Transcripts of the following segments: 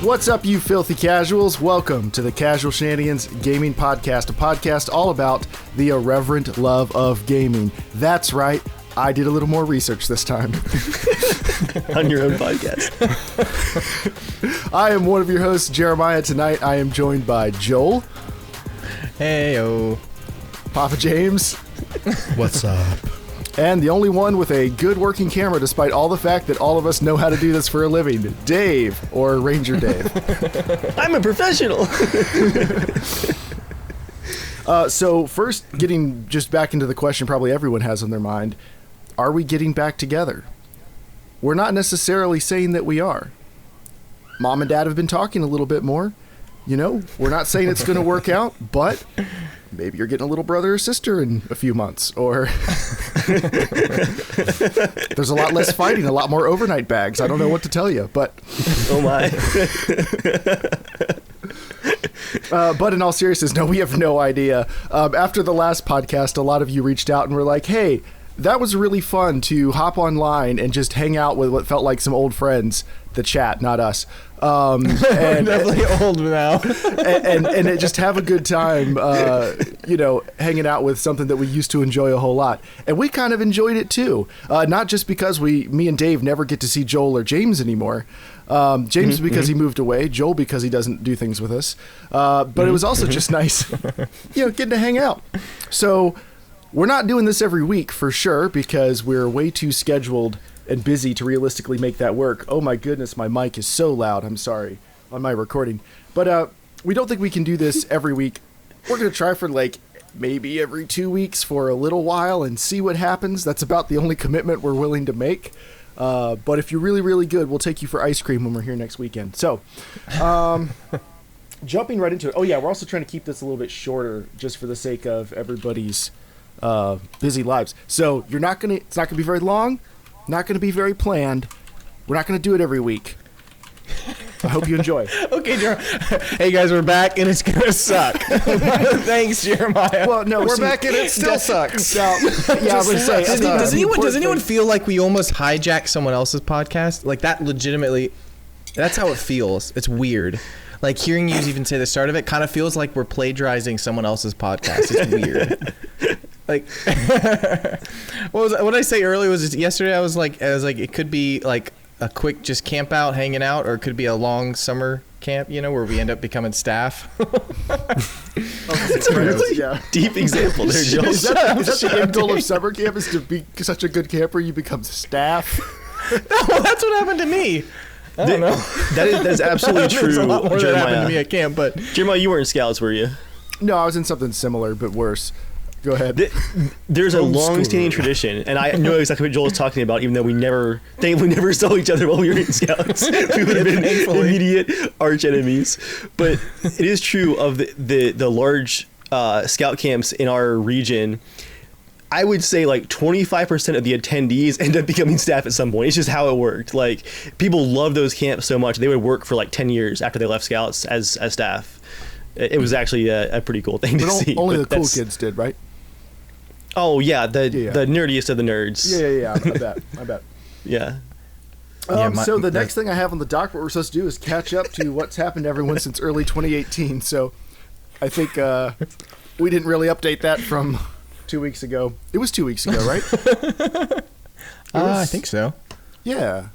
What's up, you filthy casuals? Welcome to the Casual Shenanigans Gaming Podcast, a podcast all about the irreverent love of gaming. That's right, I did a little more research this time. On your own podcast. I am one of your hosts, Jeremiah. Tonight I am joined by Joel. Hey-o. Papa James. What's up? And the only one with a good working camera, despite all the fact that all of us know how to do this for a living, Dave, or Ranger Dave. I'm a professional. So first, getting just back into the question probably everyone has on their mind, are we getting back together? We're not necessarily saying that we are. Mom and Dad have been talking a little bit more. You know, we're not saying it's going to work out, but maybe you're getting a little brother or sister in a few months, or there's a lot less fighting, a lot more overnight bags. I don't know what to tell you, but Oh my. But in all seriousness, no, we have no idea. After the last podcast, a lot of you reached out and were like, hey, that was really fun to hop online and just hang out with what felt like some old friends, the chat, not us. And definitely old now. and just have a good time, hanging out with something that we used to enjoy a whole lot. And we kind of enjoyed it too. Not just because me and Dave never get to see Joel or James anymore. James because he moved away, Joel because he doesn't do things with us. But it was also just nice, getting to hang out. So we're not doing this every week for sure because we're way too scheduled and busy to realistically make that work. Oh my goodness, my mic is so loud. I'm sorry on my recording. But we don't think we can do this every week. We're going to try for maybe every 2 weeks for a little while and see what happens. That's about the only commitment we're willing to make. But if you're really, really good, we'll take you for ice cream when we're here next weekend. So, jumping right into it. Oh yeah, we're also trying to keep this a little bit shorter just for the sake of everybody's busy lives. So it's not going to be very long. Not going to be very planned. We're not going to do it every week. I hope you enjoy. Okay, Jeremiah. Hey guys, we're back and it's gonna suck. Thanks, Jeremiah. Well, no, We're back and it still sucks. Yeah, I was gonna say. Does anyone feel like we almost hijacked someone else's podcast? Like that legitimately, that's how it feels. It's weird. Like hearing you even say the start of it kind of feels like we're plagiarizing someone else's podcast. It's weird. Like, what I say earlier was yesterday. I was like, it could be like a quick just camp out, hanging out, or it could be a long summer camp, where we end up becoming staff. That's a really deep example there, Joel. Is that the end goal of summer camp? Is to be such a good camper you become staff? No, that's what happened to me. I don't know. That's absolutely true. There's a lot more that Jeremiah. happened to me at camp, but Jeremiah, you weren't in Scouts, were you? No, I was in something similar but worse. Go ahead. There's a long-standing tradition, and I know exactly what Joel is talking about, even though we never saw each other while we were in Scouts. We would have been immediate arch enemies. But it is true of the large Scout camps in our region. I would say 25% of the attendees end up becoming staff at some point. It's just how it worked. Like, people love those camps so much, they would work for 10 years after they left Scouts as staff. It was actually a pretty cool thing to see. Only the cool kids did, right? Oh yeah, the nerdiest of the nerds. Yeah. I bet. Yeah. So the next thing I have on the dock, what we're supposed to do is catch up to what's happened to everyone since early 2018. So I think we didn't really update that from 2 weeks ago. It was 2 weeks ago, right? I think so. Yeah.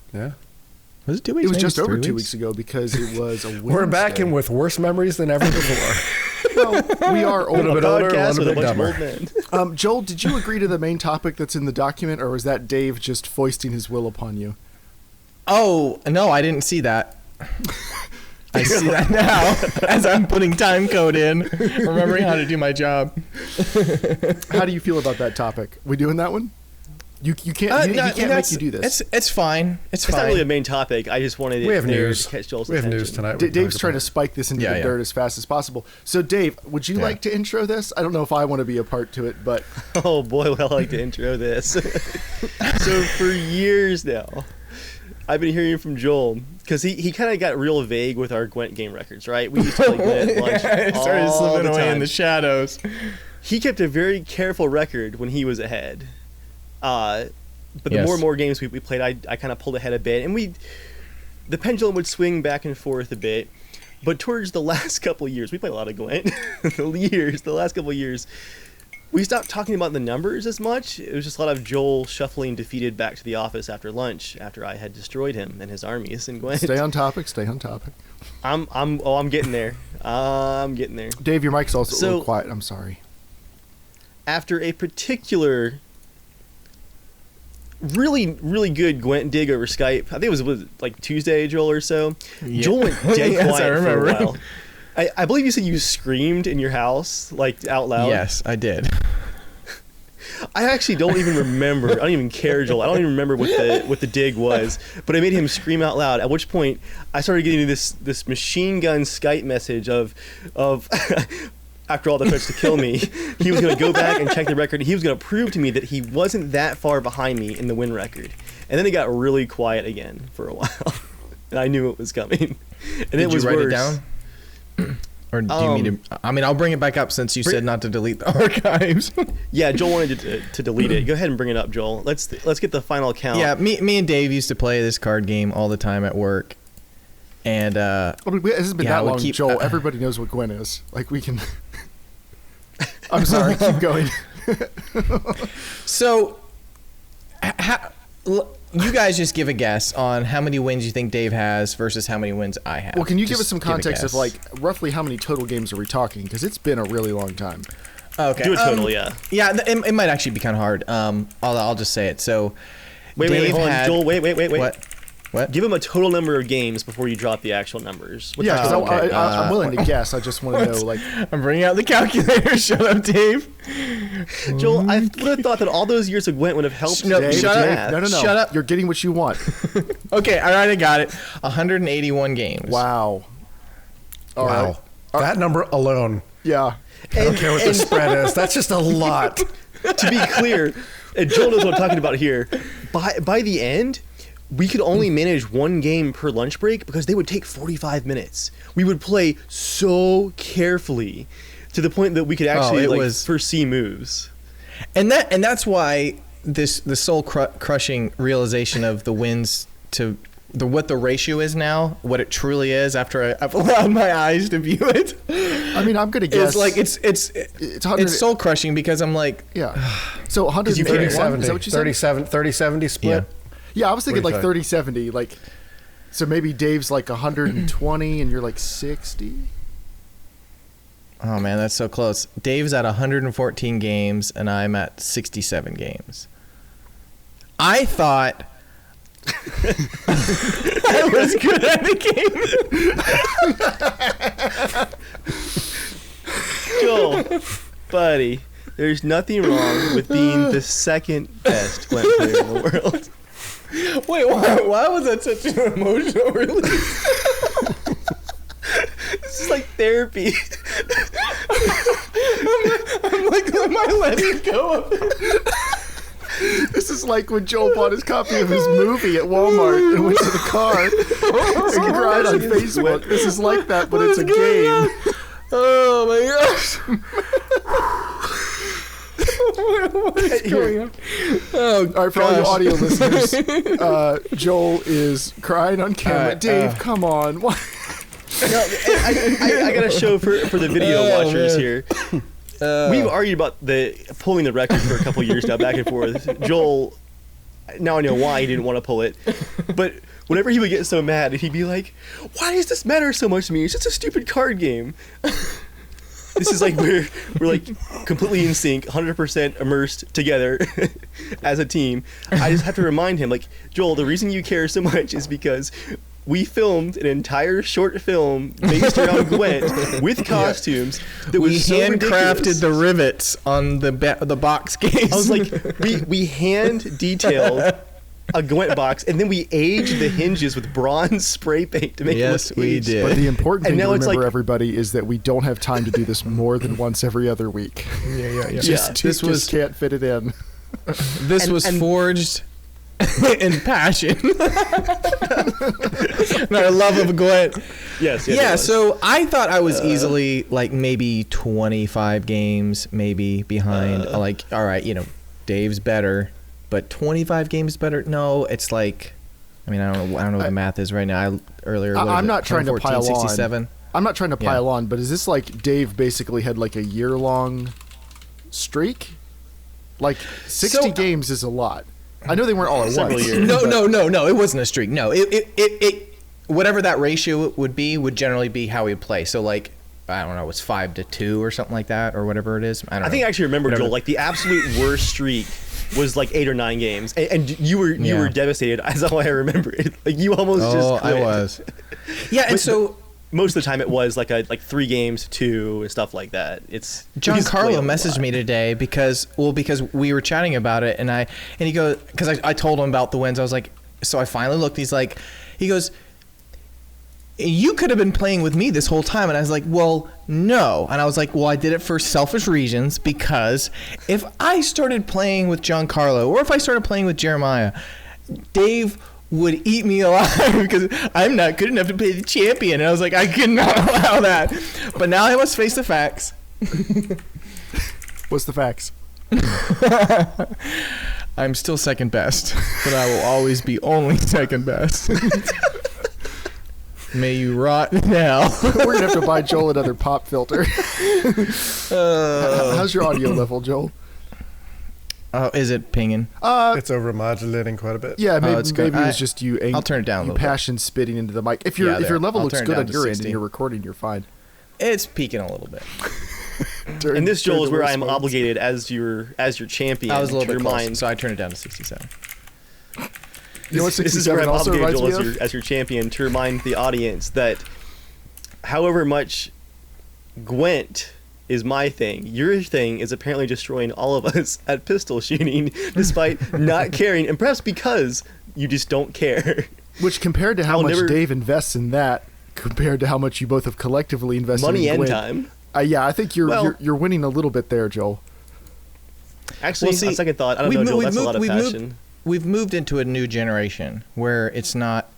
Was it 2 weeks? It was just over 2 weeks ago because it was a Wednesday. We're back and with worse memories than ever before. Well, we are old. A little bit older, a Podcast little with bit a bunch of dumber. old men. Joel, did you agree to the main topic that's in the document, or was that Dave just foisting his will upon you? Oh, no, I didn't see that. I see that now as I'm putting time code in, remembering how to do my job. How do you feel about that topic? We doing that one? You can't he can't make you do this. It's fine. It's fine. Not really a main topic. I just wanted We have news. to catch Joel's We have attention. news tonight. Dave's trying to spike this into the dirt as fast as possible. So, Dave, would you like to intro this? I don't know if I want to be a part to it, but... Oh, boy, would I like to intro this. So, for years now, I've been hearing from Joel, because he kind of got real vague with our Gwent game records, right? We used to play Gwent at lunch I started all slipping the away time. in the shadows. He kept a very careful record when he was ahead. But the Yes. more and more games we played, I kind of pulled ahead a bit. And the pendulum would swing back and forth a bit. But towards the last couple of years, we played a lot of Gwent. The last couple of years, we stopped talking about the numbers as much. It was just a lot of Joel shuffling defeated back to the office after lunch, after I had destroyed him and his armies in Gwent. Stay on topic. I'm getting there. I'm getting there. Dave, your mic's also a little quiet. I'm sorry. After a particular really, really good Gwent dig over Skype, I think it was like Tuesday, Joel, or so. Yeah. Joel went dead quiet for a while. I believe you said you screamed in your house, like out loud. Yes, I did. I actually don't even remember. I don't even care, Joel. I don't even remember what the dig was. But I made him scream out loud. At which point, I started getting this machine gun Skype message of after all the threats to kill me, he was going to go back and check the record. He was going to prove to me that he wasn't that far behind me in the win record. And then it got really quiet again for a while, and I knew it was coming. And Did it was you write worse. it down? Or do you mean to? I mean, I'll bring it back up since you said not to delete the archives. Yeah, Joel wanted to delete it. Go ahead and bring it up, Joel. Let's get the final count. Yeah, me and Dave used to play this card game all the time at work, and it hasn't been that long, Joel. Everybody knows what Gwent is. Like we can. I'm sorry. Keep going. So, you guys just give a guess on how many wins you think Dave has versus how many wins I have. Well, can you give us some context of like roughly how many total games are we talking? Because it's been a really long time. Okay. Do a total, yeah. Yeah, it might actually be kind of hard. I'll just say it. So, wait, hold on, Joel. Wait. What? Give him a total number of games before you drop the actual numbers. Yeah, I'm willing to guess. I just want to know, like... I'm bringing out the calculator. Shut up, Dave. Joel, I would have thought that all those years of Gwent would have helped. No, Dave, shut Dave, up. No. Shut up. You're getting what you want. Okay, all right, I got it. 181 games. Wow. All wow. right. That number alone. Yeah. I don't care what the spread is. That's just a lot. To be clear, and Joel knows what I'm talking about here, by the end... we could only manage one game per lunch break because they would take 45 minutes. We would play so carefully to the point that we could actually foresee moves. And that's why the soul crushing realization of the wins to what the ratio is now, what it truly is after I've allowed my eyes to view it. I mean, I'm gonna guess it's soul crushing because I'm like, yeah. So 131, is that what you said? 30-70 split. Yeah, I was thinking like 30-70, like, so maybe Dave's like 120 and you're like 60. Oh man, that's so close. Dave's at 114 games and I'm at 67 games. I thought I was good at the game. Joel, buddy, there's nothing wrong with being the second best Gwent player in the world. Wait, why was that such an emotional release? This is like therapy. I'm like, am I letting go of it? This is like when Joel bought his copy of his movie at Walmart and went to the car and he cried on Facebook. This is like that, but it's a game. Oh my gosh. What is going on? Oh, all right, for all you audio listeners, Joel is crying on camera. Dave, come on. What? No, I got to show for the video watchers here. We've argued about pulling the record for a couple years now, back and forth. Joel, now I know why he didn't want to pull it, but whenever he would get so mad, he'd be like, "Why does this matter so much to me? It's just a stupid card game." This is like we're like completely in sync, 100% immersed together as a team. I just have to remind him, like, Joel, the reason you care so much is because we filmed an entire short film based around Gwent with costumes that was so ridiculous. Handcrafted the rivets on the box case. I was like, we hand detailed a Gwent box, and then we aged the hinges with bronze spray paint to make it look aged. We did. But the important thing to remember, like, everybody, is that we don't have time to do this more than once every other week. Yeah. Just can't fit it in. This was forged in passion. And our love of Gwent. Yes. Yeah, so I thought I was easily like maybe 25 games, maybe behind. Like, all right, Dave's better. But 25 games better? No, it's like I mean, I don't know what the math is right now. I'm not trying to pile 67. on. I'm not trying to pile on, but is this like Dave basically had like a year-long streak? Like 60 games is a lot. I know they weren't all at once. No. It wasn't a streak. No, it whatever that ratio would generally be how we play. So like, I don't know, it's 5-2 or something like that, or whatever it is. I think I actually remember, Joel, like the absolute worst streak was like 8 or 9 games, and you were devastated. That's how I remember it. Like you almost just quit. I was. Yeah, and so most of the time it was like 3 games to 2 and stuff like that. It's Giancarlo messaged me today because we were chatting about it, and he goes, because I told him about the wins. I was like, so I finally looked. He goes, you could have been playing with me this whole time. And I was like, well, no. And I was like, well, I did it for selfish reasons, because if I started playing with Giancarlo, or if I started playing with Jeremiah, Dave would eat me alive because I'm not good enough to play the champion. And I was like, I could not allow that. But now I must face the facts. What's the facts? I'm still second best, but I will always be only second best. May you rot now. We're going to have to buy Joel another pop filter. How's your audio level, Joel? Is it pinging? It's over-modulating quite a bit. Yeah, maybe it's just you. I'll turn it down a little passion spitting into the mic. If your level looks good on your end and you're recording, you're fine. It's peaking a little bit. And this, Joel, is where I'm obligated as your champion. I was a little bit close, so I turned it down to 67. You know what this is where I'm obligated, Joel, as your champion, to remind the audience that however much Gwent is my thing, your thing is apparently destroying all of us at pistol shooting, despite not caring, and perhaps because you just don't care. Which, compared to how much Dave invests in that, compared to how much you both have collectively invested money in and Gwent, time. Yeah, I think you're winning a little bit there, Joel. Actually, on second thought, I don't know, Joel, that's a lot of passion. We've moved into a new generation where it's not,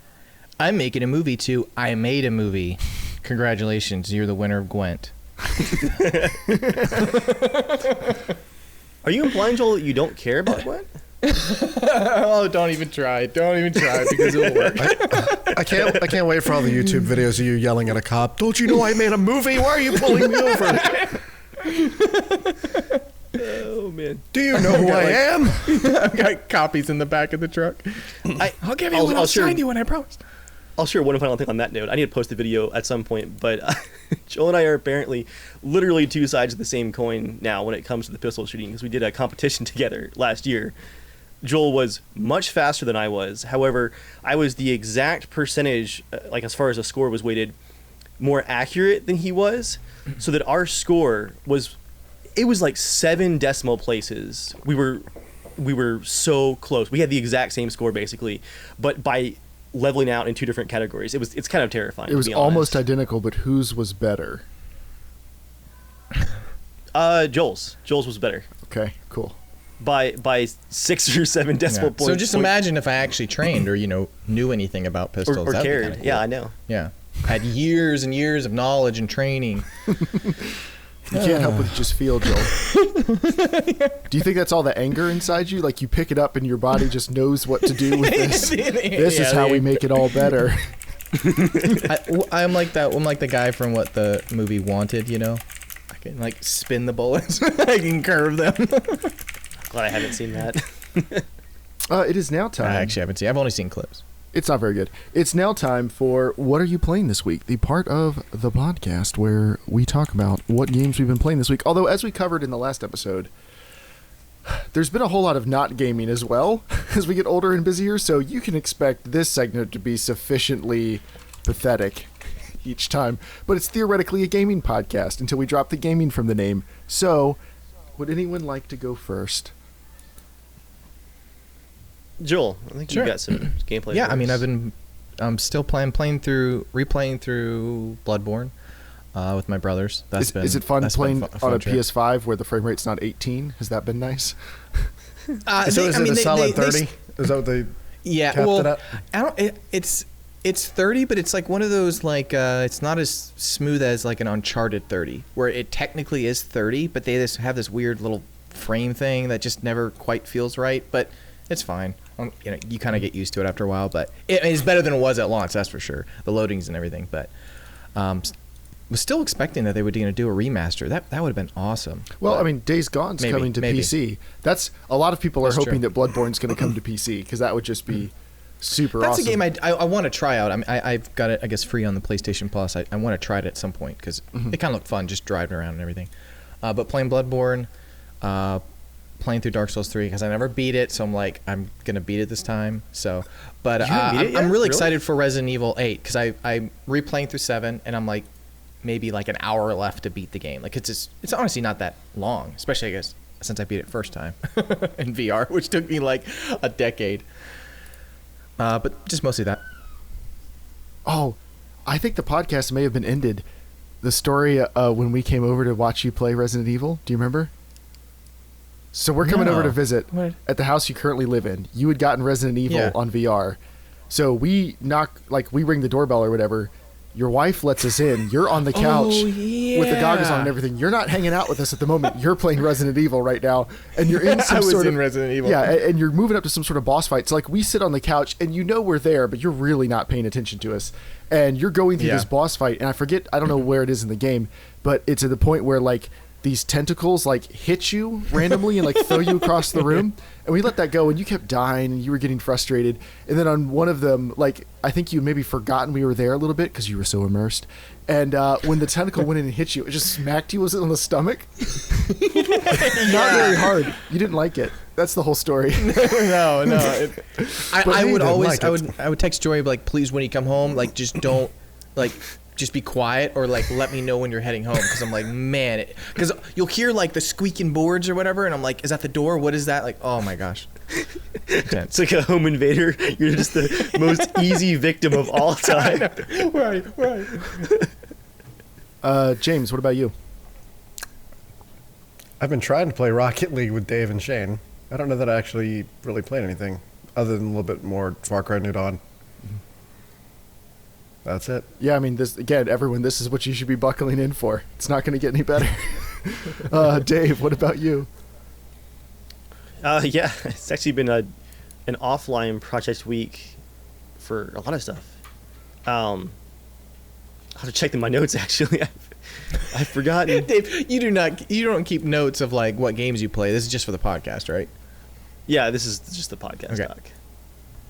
I'm making a movie, to I made a movie. Congratulations, you're the winner of Gwent. Are you implying, Joel, that you don't care about Gwent? Oh, don't even try because it'll work. I can't wait for all the YouTube videos of you yelling at a cop. Don't you know I made a movie? Why are you pulling me over? Oh man! Do you know who I am? I've got copies in the back of the truck. I'll give you one. I'll sign you one. I promise. I'll share one final thing on that note. I need to post a video at some point, but Joel and I are apparently literally two sides of the same coin now when it comes to the pistol shooting, because we did a competition together last year. Joel was much faster than I was. However, I was the exact percentage, like as far as the score was weighted, more accurate than he was, so that our score was, it was like 7 decimal places. We were so close. We had the exact same score basically, but by leveling out in 2 different categories, it's kind of terrifying. It was almost identical, but whose was better? Joel's was better. Okay, cool. By 6 or 7 decimal points. So just imagine if I actually trained or knew anything about pistols or cared. Cool. Yeah, I know. Yeah, had years and years of knowledge and training. You can't help but just feel, Joel. Do you think that's all the anger inside you? Like you pick it up and your body just knows what to do with this. This is how we make it all better. I'm like that. I'm like the guy from what the movie Wanted. I can like spin the bullets. I can curve them. Glad I haven't seen that. It is now time. I actually haven't seen. I've only seen clips. It's not very good. It's now time for What Are You Playing This Week? The part of the podcast where we talk about what games we've been playing this week. Although, as we covered in the last episode, there's been a whole lot of not gaming as well as we get older and busier, so you can expect this segment to be sufficiently pathetic each time. But it's theoretically a gaming podcast until we drop the gaming from the name. So, would anyone like to go first? Joel, I think you've got some gameplay. Yeah, I mean, I'm still replaying through Bloodborne with my brothers. Is it fun playing on a PS5 where the frame rate's not 18? Has that been nice? So is it a solid 30? Is that what they capped it at? It's 30, but it's like one of those it's not as smooth as like an Uncharted 30, where it technically is 30, but they just have this weird little frame thing that just never quite feels right. But it's fine. you kind of get used to it after a while. But it's better than it was at launch, that's for sure. The loadings and everything. But was still expecting that they were going to do a remaster. That would have been awesome. Well, but I mean, Days Gone's coming to PC. That's a lot of people are hoping that Bloodborne's going to come to PC because that would just be super awesome. That's a game I want to try out. I've got it, I guess, free on the PlayStation Plus. I want to try it at some point because it kind of looked fun, just driving around and everything. But playing Bloodborne, playing through Dark Souls 3 because I never beat it, so I'm like, I'm gonna beat it this time. So, but I'm really excited for Resident Evil 8 because I'm replaying through 7 and I'm like, maybe like an hour left to beat the game. Like it's honestly not that long, especially I guess since I beat it first time in VR, which took me like a decade. But just mostly that. Oh, I think the podcast may have been ended. The story when we came over to watch you play Resident Evil. Do you remember? So we're coming over to visit at the house you currently live in. You had gotten Resident Evil on VR. So we ring the doorbell or whatever. Your wife lets us in. You're on the couch with the goggles on and everything. You're not hanging out with us at the moment. You're playing Resident Evil right now, and you're in some sort of Resident Evil. Yeah, and you're moving up to some sort of boss fight. So like we sit on the couch, and you know we're there, but you're really not paying attention to us. And you're going through this boss fight, and I don't know where it is in the game, but it's at the point where like these tentacles like hit you randomly and like throw you across the room. And we let that go, and you kept dying, and you were getting frustrated. And then on one of them, like, I think you maybe forgotten we were there a little bit because you were so immersed. And when the tentacle went in and hit you, it just smacked you. Was it on the stomach? Not very hard. You didn't like it. That's the whole story. No. I would text Joy like, please, when you come home, like, just don't, like, just be quiet or like let me know when you're heading home because I'm like, man, because you'll hear like the squeaking boards or whatever, and I'm like, is that the door? What is that? Like, oh my gosh. It's like a home invader. You're just the most easy victim of all time. Right. James, what about you? I've been trying to play Rocket League with Dave and Shane. I don't know that I actually really played anything other than a little bit more Far Cry New Dawn. That's it. Yeah, I mean, this again, everyone, this is what you should be buckling in for. It's not going to get any better. Dave, what about you? Yeah, it's actually been an offline project week for a lot of stuff. I'll have to check in my notes, actually. I've forgotten. Dave, you don't keep notes of like what games you play. This is just for the podcast, right? Yeah, this is just the podcast talk.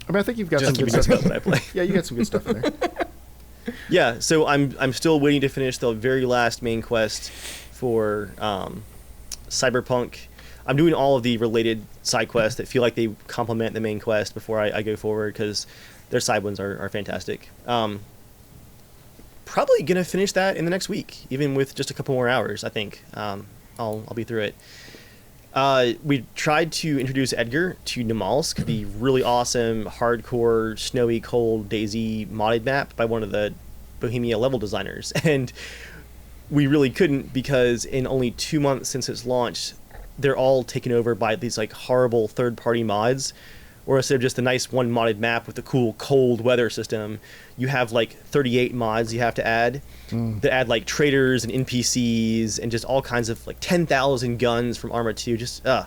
I mean, I think you've got just some good stuff that I play. Yeah, you got some good stuff in there. Yeah, so I'm still waiting to finish the very last main quest for Cyberpunk. I'm doing all of the related side quests that feel like they complement the main quest before I go forward because their side ones are fantastic. Probably gonna finish that in the next week, even with just a couple more hours. I think I'll be through it. We tried to introduce Edgar to Namalsk, the really awesome, hardcore, snowy, cold DayZ modded map by one of the Bohemia level designers. And we really couldn't because in only 2 months since its launch, they're all taken over by these like horrible third-party mods. Or instead of just a nice one modded map with a cool cold weather system, you have like 38 mods you have to add that add like traders and NPCs and just all kinds of like 10,000 guns from Arma 2. So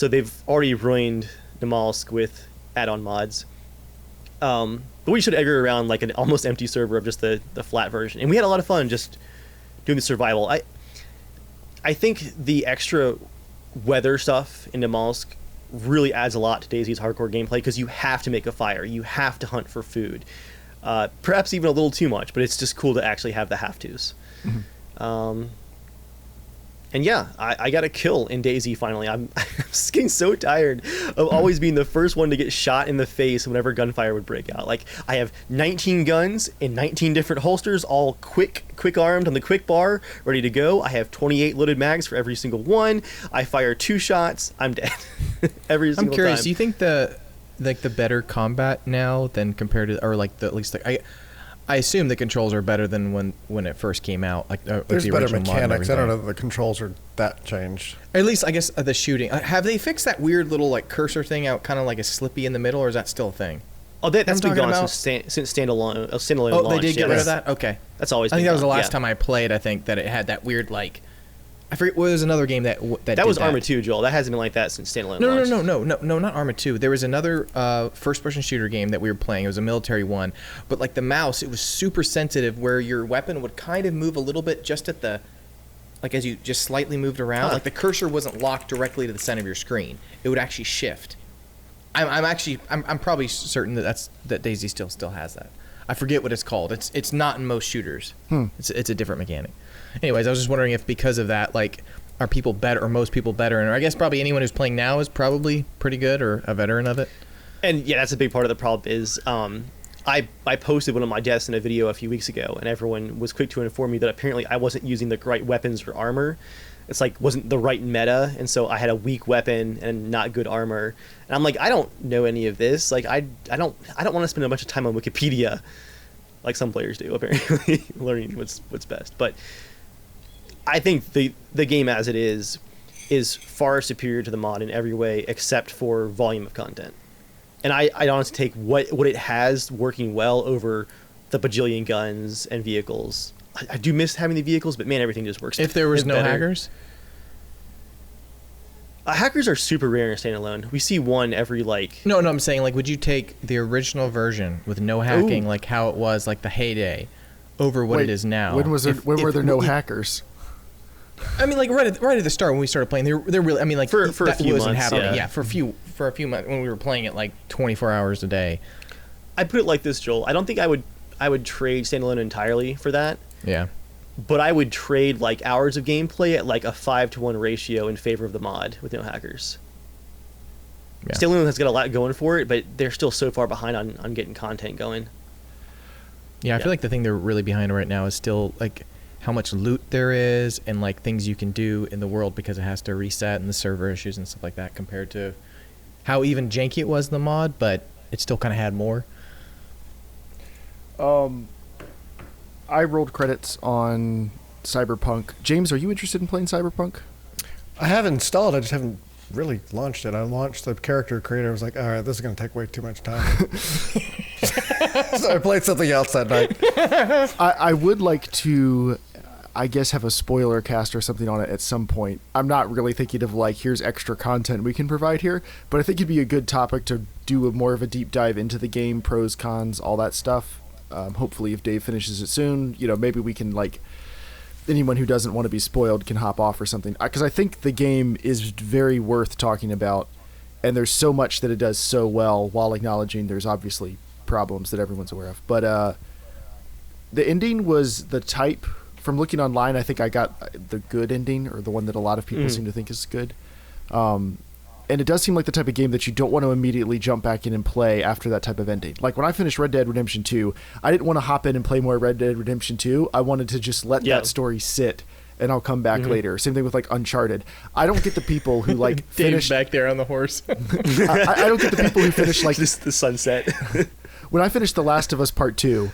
they've already ruined Namalsk with add-on mods. But we showed Edgar around like an almost empty server of just the flat version, and we had a lot of fun just doing the survival. I think the extra weather stuff in Namalsk really adds a lot to DayZ's hardcore gameplay because you have to make a fire, you have to hunt for food, perhaps even a little too much, but it's just cool to actually have the have-tos. And yeah, I got a kill in DayZ finally. I'm just getting so tired of always being the first one to get shot in the face whenever gunfire would break out. Like, I have 19 guns in 19 different holsters, all quick armed on the quick bar, ready to go. I have 28 loaded mags for every single one. I fire 2 shots, I'm dead. Every single time. I'm curious, do you think the better combat now than compared to, or like the, at least like, I assume the controls are better than when it first came out. Like there's the better original mechanics. I don't know if the controls are that changed. Or at least I guess the shooting. Have they fixed that weird little like cursor thing out, kind of like a slippy in the middle, or is that still a thing? Oh, that's been gone since standalone launch. Oh, they did get rid of that. Okay, that's always. I think been that was the gone. last time I played. I think that it had that weird like. I forget. Well, there's another game that that was Arma 2, Joel. That hasn't been like that since standalone. No, not Arma 2. There was another first-person shooter game that we were playing. It was a military one, but like the mouse, it was super sensitive, where your weapon would kind of move a little bit just at the, like as you just slightly moved around. Like the cursor wasn't locked directly to the center of your screen. It would actually shift. I'm probably certain that DayZ still has that. I forget what it's called. It's not in most shooters. It's a different mechanic. Anyways, I was just wondering if because of that, like, are people better, or most people better? And I guess probably anyone who's playing now is probably pretty good or a veteran of it. And yeah, that's a big part of the problem is I posted one of my deaths in a video a few weeks ago, and everyone was quick to inform me that apparently I wasn't using the right weapons or armor. It's like wasn't the right meta, and so I had a weak weapon and not good armor. And I'm like, I don't know any of this. Like I don't want to spend a bunch of time on Wikipedia like some players do, apparently, learning what's best. But I think the game as it is far superior to the mod in every way except for volume of content. And I honestly take what it has working well over the bajillion guns and vehicles. I do miss having the vehicles, but man, everything just works. If there was no better. hackers? Hackers are super rare in standalone. We see one every like... No, I'm saying, like, would you take the original version with no hacking, like how it was, like the heyday, over what it is now? When were there no hackers? I mean, like right at the start when we started playing, they're really. I mean, like for a few months, happening. Yeah, for a few months when we were playing it like 24 hours a day. I put it like this, Joel. I don't think I would trade standalone entirely for that. Yeah. But I would trade like hours of gameplay at like a 5-to-1 ratio in favor of the mod with no hackers. Yeah. Standalone has got a lot going for it, but they're still so far behind on getting content going. Yeah, I feel like the thing they're really behind right now is still like how much loot there is and like things you can do in the world because it has to reset and the server issues and stuff like that compared to how even janky it was in the mod, but it still kind of had more. I rolled credits on Cyberpunk. James, are you interested in playing Cyberpunk? I have installed. I just haven't really launched it. I launched the character creator. I was like, all right, this is going to take way too much time. So I played something else that night. I would like to, I guess, have a spoiler cast or something on it at some point. I'm not really thinking of like, here's extra content we can provide here, but I think it'd be a good topic to do more of a deep dive into the game, pros, cons, all that stuff. Hopefully if Dave finishes it soon, maybe we can, like, anyone who doesn't want to be spoiled can hop off or something. Because I think the game is very worth talking about, and there's so much that it does so well while acknowledging there's obviously problems that everyone's aware of. But the ending was the type, from looking online, I think I got the good ending, or the one that a lot of people seem to think is good. And it does seem like the type of game that you don't want to immediately jump back in and play after that type of ending. Like when I finished Red Dead Redemption 2, I didn't want to hop in and play more Red Dead Redemption 2. I wanted to just let that story sit, and I'll come back later. Same thing with like Uncharted. I don't get the people who like finish back there on the horse. I don't get the people who finish like just the sunset. When I finished The Last of Us Part 2,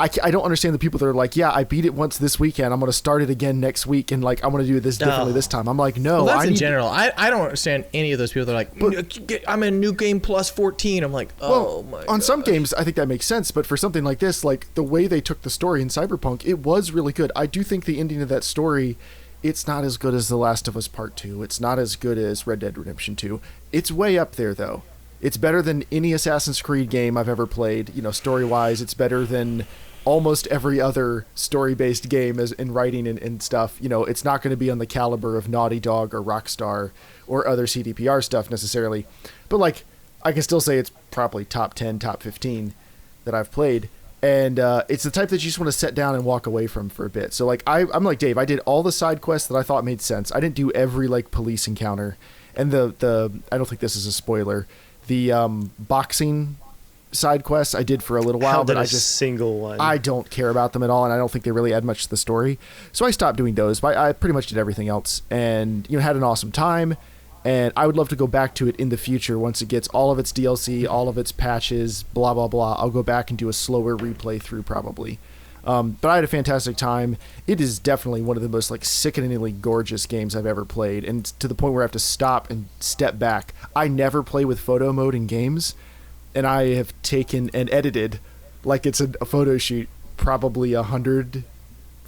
I don't understand the people that are like, yeah, I beat it once this weekend. I'm going to start it again next week, and like I'm going to do this differently this time. I'm like, no. Well, that's in general. I don't understand any of those people that are like, I'm in New Game Plus 14. I'm like, oh my god. On some games, I think that makes sense, but for something like this, like the way they took the story in Cyberpunk, it was really good. I do think the ending of that story, it's not as good as The Last of Us Part 2. It's not as good as Red Dead Redemption 2. It's way up there, though. It's better than any Assassin's Creed game I've ever played. Story-wise, it's better than almost every other story-based game as in writing and stuff. It's not going to be on the caliber of Naughty Dog or Rockstar or other CDPR stuff necessarily. But like, I can still say it's probably top 10, top 15 that I've played. And it's the type that you just want to sit down and walk away from for a bit. So like, I'm like Dave, I did all the side quests that I thought made sense. I didn't do every like police encounter. And the I don't think this is a spoiler, the boxing side quests I did for a little while, but I just single one. I don't care about them at all, and I don't think they really add much to the story. So I stopped doing those, but I pretty much did everything else, and had an awesome time. And I would love to go back to it in the future once it gets all of its DLC, all of its patches, blah blah blah. I'll go back and do a slower replay through probably. But I had a fantastic time. It is definitely one of the most like sickeningly gorgeous games I've ever played, and to the point where I have to stop and step back. I never play with photo mode in games. And I have taken and edited, like it's a photo shoot, probably 100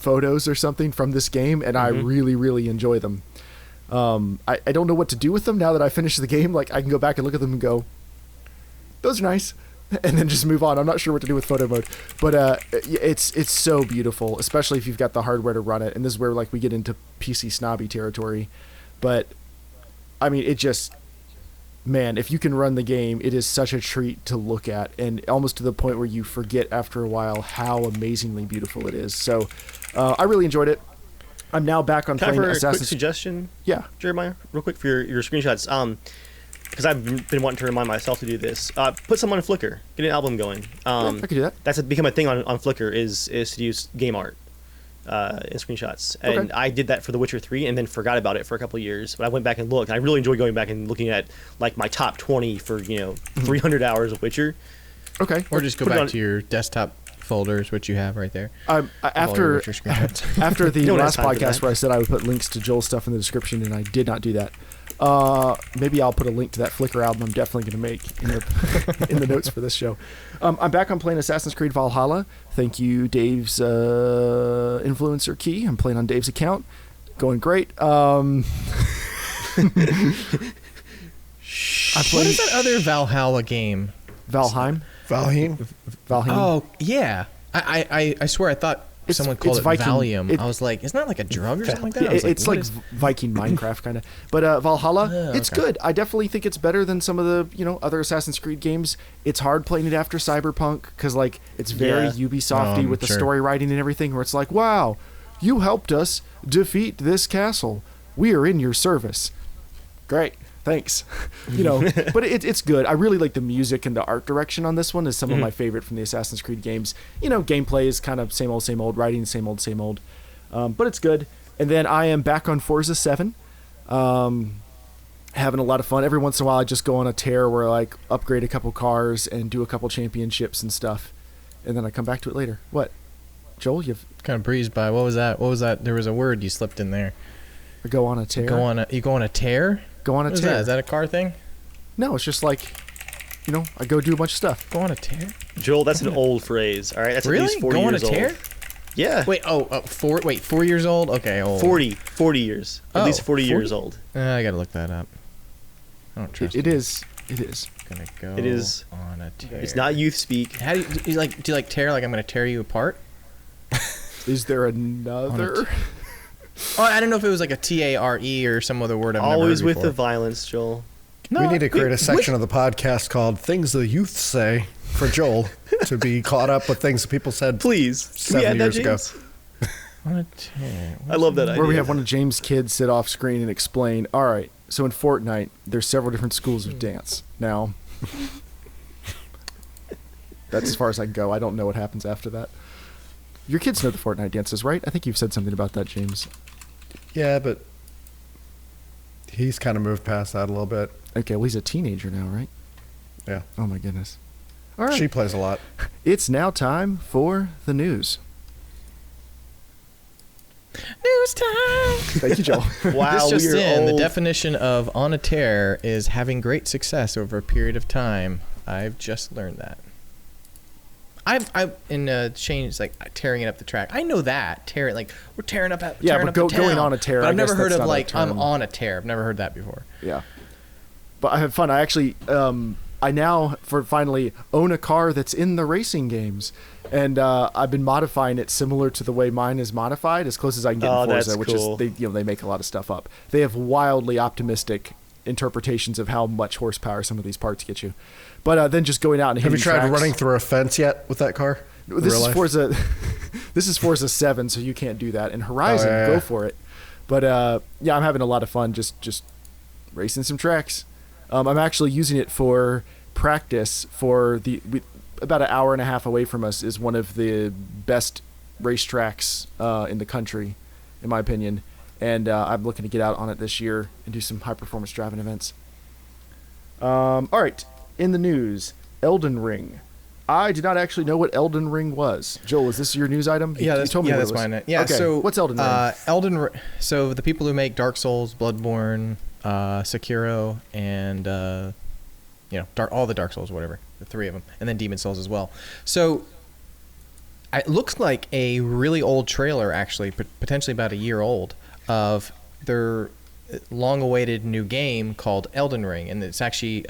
photos or something from this game, and I really, really enjoy them. I don't know what to do with them now that I finished the game. Like, I can go back and look at them and go, those are nice, and then just move on. I'm not sure what to do with photo mode, but it's so beautiful, especially if you've got the hardware to run it. And this is where like we get into PC snobby territory, but I mean, it just, man, if you can run the game, it is such a treat to look at, and almost to the point where you forget after a while how amazingly beautiful it is. So I really enjoyed it. I'm now back on playing Assassin's Creed. Quick suggestion? Yeah. Jeremiah, real quick for your screenshots. Because I've been wanting to remind myself to do this. Put some on Flickr. Get an album going. I could do that. That's become a thing on Flickr is to use game art in screenshots. And I did that for The Witcher 3 and then forgot about it for a couple of years. But I went back and looked. And I really enjoy going back and looking at like my top 20 for 300 hours of Witcher. Okay. Or just go back to your desktop folders, which you have right there. After the last podcast where I said I would put links to Joel's stuff in the description, and I did not do that. Maybe I'll put a link to that Flickr album I'm definitely going to make in the notes for this show. I'm back on playing Assassin's Creed Valhalla. Thank you, Dave's influencer key. I'm playing on Dave's account. Going great. What is that other Valhalla game? Valheim. Oh, yeah. I swear I thought someone called it Viking, Valium. I was like, isn't that like a drug or something like that? It's like Viking Minecraft kind of. But Valhalla, it's good. I definitely think it's better than some of the other Assassin's Creed games. It's hard playing it after Cyberpunk because like it's very Ubisofty with the story writing and everything. Where it's like, wow, you helped us defeat this castle. We are in your service. Great. Thanks. But it's good. I really like the music and the art direction on this one is some of my favorite from the Assassin's Creed games. Gameplay is kind of same old, writing same old. But it's good. And then I am back on Forza 7. Having a lot of fun. Every once in a while I just go on a tear where I like upgrade a couple cars and do a couple championships and stuff. And then I come back to it later. What? Joel, you've kind of breezed by. What was that? There was a word you slipped in there. Go on a tear. You go on a tear? Go on a tear. Is that a car thing? No, it's just like, I go do a bunch of stuff. Go on a tear? Joel, that's an old phrase. All right, that's really? At least 40 go on a years tear? Old. Yeah. Wait, 4 years old? Okay, old. 40 years. At least 40 years old. I gotta look that up. I don't trust it. It is. Gonna go it is on a tear. It's not youth speak. How do you like tear like I'm gonna tear you apart? Is there another? Oh, I don't know if it was like a TARE or some other word I've never heard Always with before. the violence, Joel. No, we need to create a section of the podcast called Things the Youth Say for Joel to be caught up with things that people said Please. 7 years ago. On a tear. I love that idea. Where we have one of James' kids sit off screen and explain, all right, so in Fortnite, there's several different schools of dance. Now, that's as far as I can go. I don't know what happens after that. Your kids know the Fortnite dances, right? I think you've said something about that, James. Yeah, but he's kind of moved past that a little bit. Okay, well, he's a teenager now, right? Yeah. Oh, my goodness. All right. She plays a lot. It's now time for the news. News time! Thank you, Joel. Wow, this just in, old. the definition of on a tear is having great success over a period of time. I've just learned that. I've in change like tearing it up the track. I know that tearing like we're tearing up the town. Going on a tear. But I've I never guess heard that's of not a like term. I'm on a tear. I've never heard that before. Yeah, but I have fun. I actually I now finally own a car that's in the racing games, and I've been modifying it similar to the way mine is modified, as close as I can get in Forza, that's which cool. is they make a lot of stuff up. They have wildly optimistic interpretations of how much horsepower some of these parts get you, but then just going out and Have hitting you tried tracks. running through a fence yet with that car? This is Forza. This is Forza 7, so you can't do that. And Horizon, go for it. But yeah, I'm having a lot of fun just racing some tracks. I'm actually using it for practice for about an hour and a half away from us is one of the best racetracks in the country, in my opinion. And I'm looking to get out on it this year and do some high performance driving events. All right, in the news, Elden Ring. I did not actually know what Elden Ring was. Joel, is this your news item? Yeah, you told me that's what it was. mine. Yeah, okay. so what's Elden Ring? So the people who make Dark Souls, Bloodborne, Sekiro, and all the Dark Souls, whatever, the 3 of them, and then Demon Souls as well. So it looks like a really old trailer, actually, potentially about a year old, of their long-awaited new game called Elden Ring, and it's actually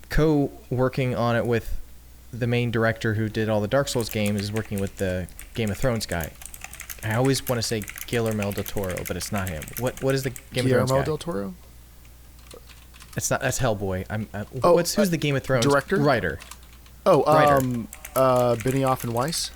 co-working on it with the main director who did all the Dark Souls games, is working with the Game of Thrones guy. I always want to say Guillermo del Toro, but it's not him. What is the Game of Thrones guy? Guillermo del Toro? It's not. That's Hellboy. Who's the Game of Thrones director? Writer. Oh, Writer. Benioff and Weiss?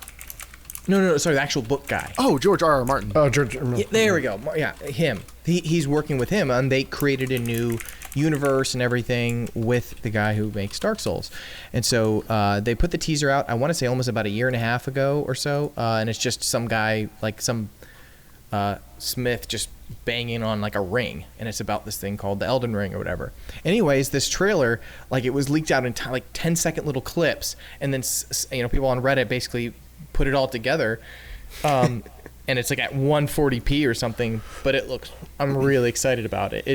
No, sorry, the actual book guy. Oh, George R.R. Martin. Oh, George. Yeah, there we go. Yeah, him. He's working with him, and they created a new universe and everything with the guy who makes Dark Souls. And so they put the teaser out, I want to say almost about a year and a half ago or so, and it's just some guy, like some smith, just banging on like a ring, and it's about this thing called the Elden Ring or whatever. Anyways, this trailer, like, it was leaked out in like 10-second little clips, and then people on Reddit basically put it all together, and it's like at 140p or something. But I'm really excited about it.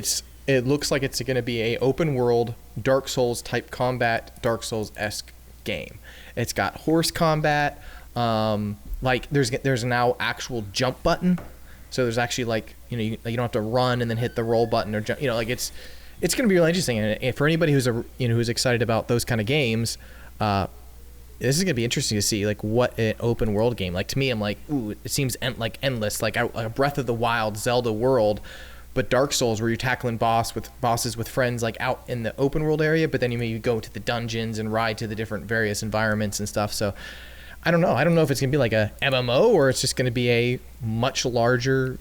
It looks like it's going to be a open world Dark Souls type combat, Dark Souls-esque game. It's got horse combat, like there's now actual jump button. So there's actually, like, you don't have to run and then hit the roll button or jump. Like, it's going to be really interesting. And for anybody who's excited about those kind of games, this is going to be interesting to see, like, what an open world game. Like, to me, I'm like, ooh, it seems like endless, like a Breath of the Wild Zelda world, but Dark Souls, where you're tackling bosses with friends, like, out in the open world area, but then you maybe go to the dungeons and ride to the different various environments and stuff. So I don't know. I don't know if it's going to be like a MMO or it's just going to be a much larger,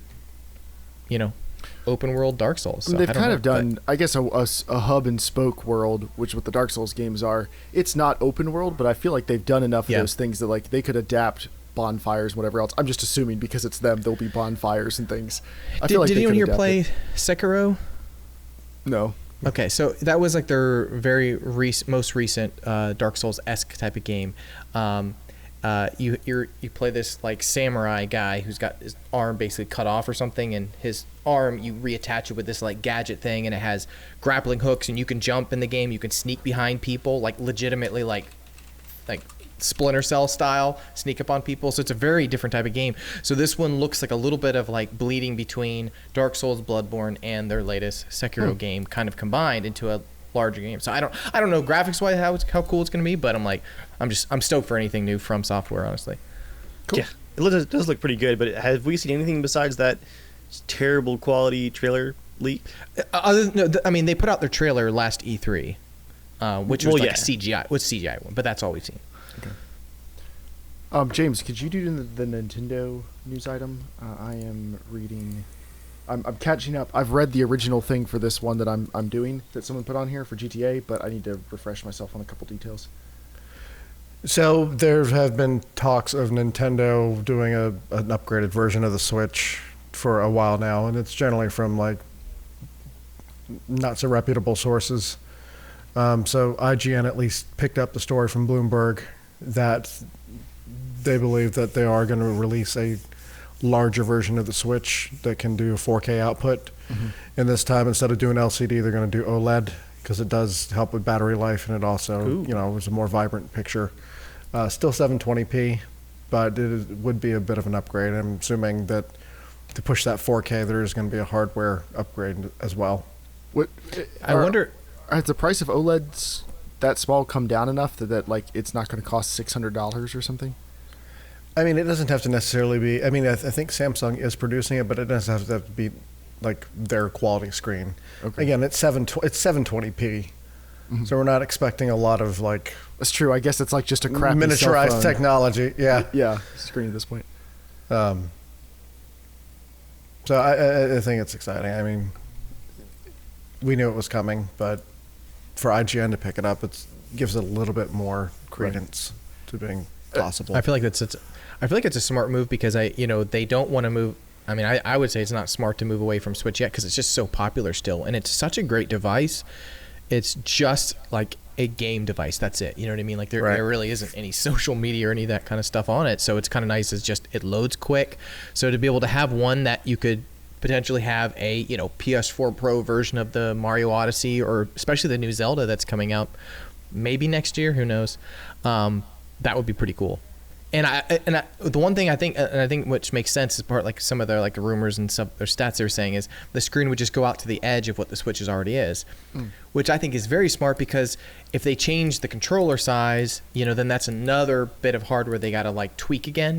open world Dark Souls. So They've kind of done, I guess, a hub and spoke world, which what the Dark Souls games are. It's not open world, but I feel like they've done enough of those things that, like, they could adapt bonfires, whatever else. I'm just assuming because it's them, there'll be bonfires and things. Did anyone here play Sekiro? No. Okay, so that was like their very most recent Dark Souls-esque type of game. You play this, like, samurai guy who's got his arm basically cut off or something, and his arm, you reattach it with this, like, gadget thing, and it has grappling hooks, and you can jump in the game, you can sneak behind people, like, legitimately, like Splinter Cell style, sneak up on people. So it's a very different type of game. So this one looks like a little bit of, like, bleeding between Dark Souls, Bloodborne, and their latest Sekiro game kind of combined into a larger game. So I don't know graphics wise how cool it's going to be, but I'm stoked for anything new from Software, honestly. Cool. Yeah, it does look pretty good, but have we seen anything besides that terrible quality trailer leak? They put out their trailer last E3, which was a CGI one, but that's all we've seen. Okay. James, could you do the Nintendo news item? I am reading. I'm catching up. I've read the original thing for this one that I'm doing that someone put on here for GTA, but I need to refresh myself on a couple details. So there have been talks of Nintendo doing an upgraded version of the Switch for a while now, and it's generally from, like, not so reputable sources. So IGN at least picked up the story from Bloomberg that they believe that they are going to release a larger version of the Switch that can do 4K output. Mm-hmm. And this time, instead of doing LCD, they're going to do OLED because it does help with battery life, and it also, is a more vibrant picture. Still 720p, but it would be a bit of an upgrade. I'm assuming that to push that 4K, there is going to be a hardware upgrade as well. I wonder, has the price of OLEDs that small come down enough that like it's not going to cost $600 or something? I mean, it doesn't have to necessarily be. I mean, I think Samsung is producing it, but it doesn't have to be like their quality screen. Okay. Again, it's 720p, mm-hmm. So we're not expecting a lot of, like. That's true. I guess it's like just a crappy miniaturized technology. Yeah. Yeah. Screen at this point. So I think it's exciting. I mean, we knew it was coming, but for IGN to pick it up, it gives it a little bit more credence to being possible. I feel like it's a smart move because they don't want to move. I mean, I would say it's not smart to move away from Switch yet because it's just so popular still, and it's such a great device. It's just like a game device. That's it. You know what I mean? Like there really isn't any social media or any of that kind of stuff on it. So it's kind of nice. It's just it loads quick. So to be able to have one that you could potentially have a PS4 Pro version of the Mario Odyssey, or especially the new Zelda that's coming out maybe next year. Who knows? That would be pretty cool. The one thing I think which makes sense is part like some of their like rumors and some their stats they're saying is the screen would just go out to the edge of what the Switch already is, which I think is very smart because if they change the controller size, then that's another bit of hardware they got to like tweak again,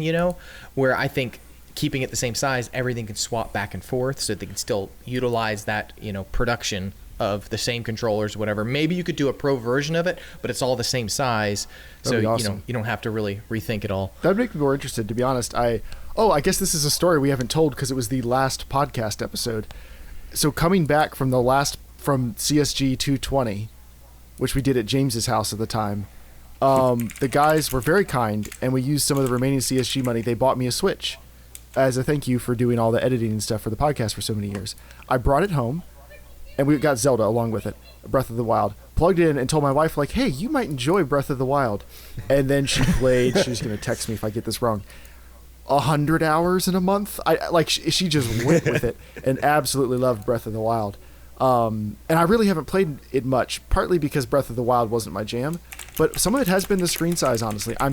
where I think keeping it the same size, everything can swap back and forth so they can still utilize that, production of the same controllers, whatever. Maybe you could do a pro version of it, but it's all the same size. That'd be awesome. You don't have to really rethink it all. That'd make me more interested, to be honest. I guess this is a story we haven't told because it was the last podcast episode. So coming back from CSG 220, which we did at James's house at the time, the guys were very kind and we used some of the remaining CSG money. They bought me a Switch as a thank you for doing all the editing and stuff for the podcast for so many years. I brought it home, and we got Zelda along with it, Breath of the Wild. Plugged in and told my wife, like, hey, you might enjoy Breath of the Wild. And then she played, she was going to text me if I get this wrong, 100 hours in a month? She just went with it and absolutely loved Breath of the Wild. And I really haven't played it much, partly because Breath of the Wild wasn't my jam, but some of it has been the screen size, honestly. I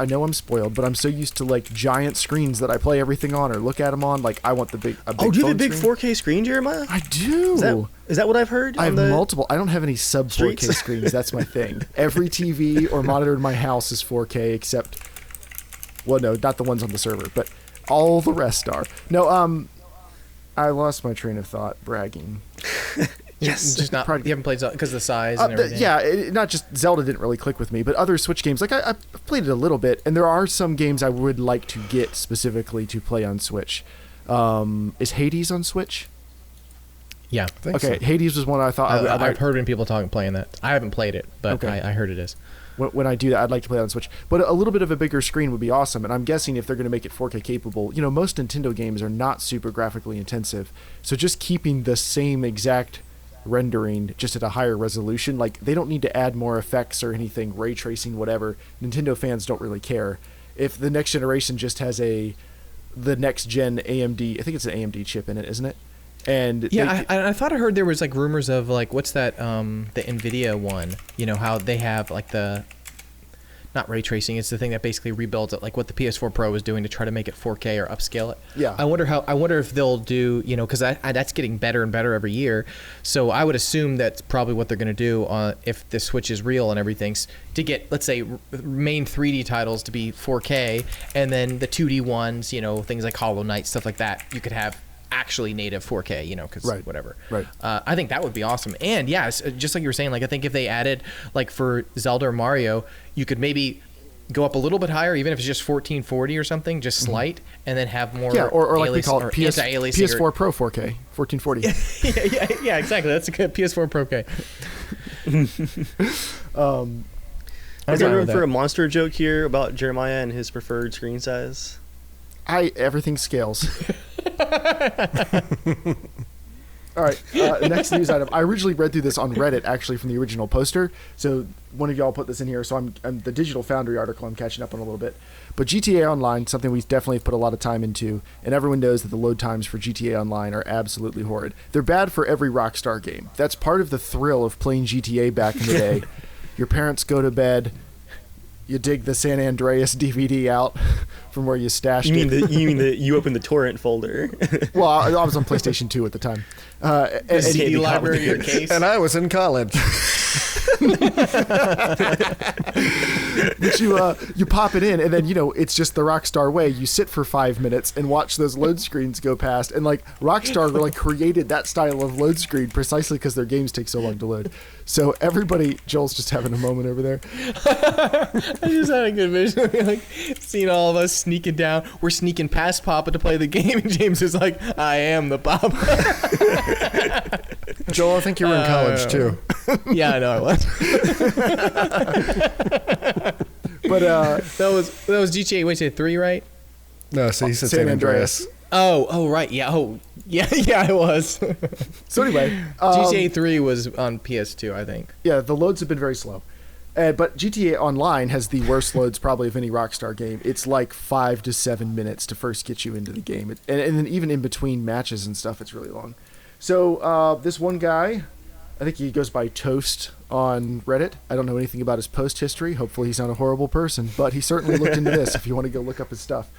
know I'm spoiled, but I'm so used to like giant screens that I play everything on or look at them on. Like I want a big Oh, do you have a big screen. 4K screen, Jeremiah? I do. Is that what I've heard? I have multiple. I don't have any sub 4K screens. That's my thing. Every TV or monitor in my house is 4K except, well, no, not the ones on the server, but all the rest are. No, I lost my train of thought bragging. Yes, just not. You haven't played Zelda because of the size and everything. Not just Zelda didn't really click with me, but other Switch games. Like I've played it a little bit, and there are some games I would like to get specifically to play on Switch. Is Hades on Switch? Yeah. Okay, so. Hades was one I thought I've heard people playing that. I haven't played it, but okay. I heard it is. When I do that, I'd like to play it on Switch. But a little bit of a bigger screen would be awesome. And I'm guessing if they're going to make it 4K capable, most Nintendo games are not super graphically intensive. So just keeping the same exact rendering just at a higher resolution, like they don't need to add more effects or anything, ray tracing, whatever. Nintendo fans don't really care. If the next generation just has the next gen AMD, I think it's an AMD chip in it, isn't it? And yeah, I thought I heard there was like rumors of like what's that the Nvidia one, how they have like the not ray tracing, it's the thing that basically rebuilds it, like what the PS4 Pro is doing to try to make it 4K or upscale it. Yeah. I wonder if they'll do, because that's getting better and better every year. So I would assume that's probably what they're going to do if the Switch is real and everything, to get, let's say, main 3D titles to be 4K, and then the 2D ones, things like Hollow Knight, stuff like that, you could have actually native 4K, because whatever. Right. I think that would be awesome. And yeah, just like you were saying, like I think if they added, like for Zelda or Mario, you could maybe go up a little bit higher, even if it's just 1440 or something, just slight, and then have more. Yeah, or like we call it PS4 Pro 4K, 1440. yeah, exactly. That's a good PS4 Pro K. Is there room for a monster joke here about Jeremiah and his preferred screen size? Everything scales. All right, next news item. I originally read through this on Reddit, actually, from the original poster. So one of y'all put this in here. So I'm the Digital Foundry article I'm catching up on a little bit. But GTA Online, something we definitely put a lot of time into, and everyone knows that the load times for GTA Online are absolutely horrid. They're bad for every Rockstar game. That's part of the thrill of playing GTA back in the day. Your parents go to bed. You dig the San Andreas DVD out from where you stashed it. You mean you opened the torrent folder? Well, I was on PlayStation 2 at the time. The CD library in your case. And I was in college. But you pop it in, and then it's just the Rockstar way. You sit for 5 minutes and watch those load screens go past, and like Rockstar really created that style of load screen precisely because their games take so long to load. So everybody, Joel's just having a moment over there. I just had a good vision, like seeing all of us sneaking down. We're sneaking past Papa to play the game, and James is like, "I am the Papa." Joel, I think you were in college too. Yeah, I know I was. But that was GTA. Wait, say 3, right? No, so he said San Andreas. Oh, right. Yeah. Oh, yeah. I was. So anyway, GTA 3 was on PS2, I think. Yeah, the loads have been very slow. But GTA Online has the worst loads probably of any Rockstar game. It's like 5 to 7 minutes to first get you into the game. And then even in between matches and stuff, it's really long. So this one guy I think he goes by Toast on Reddit. I don't know anything about his post history. Hopefully he's not a horrible person, but he certainly looked into this if you want to go look up his stuff.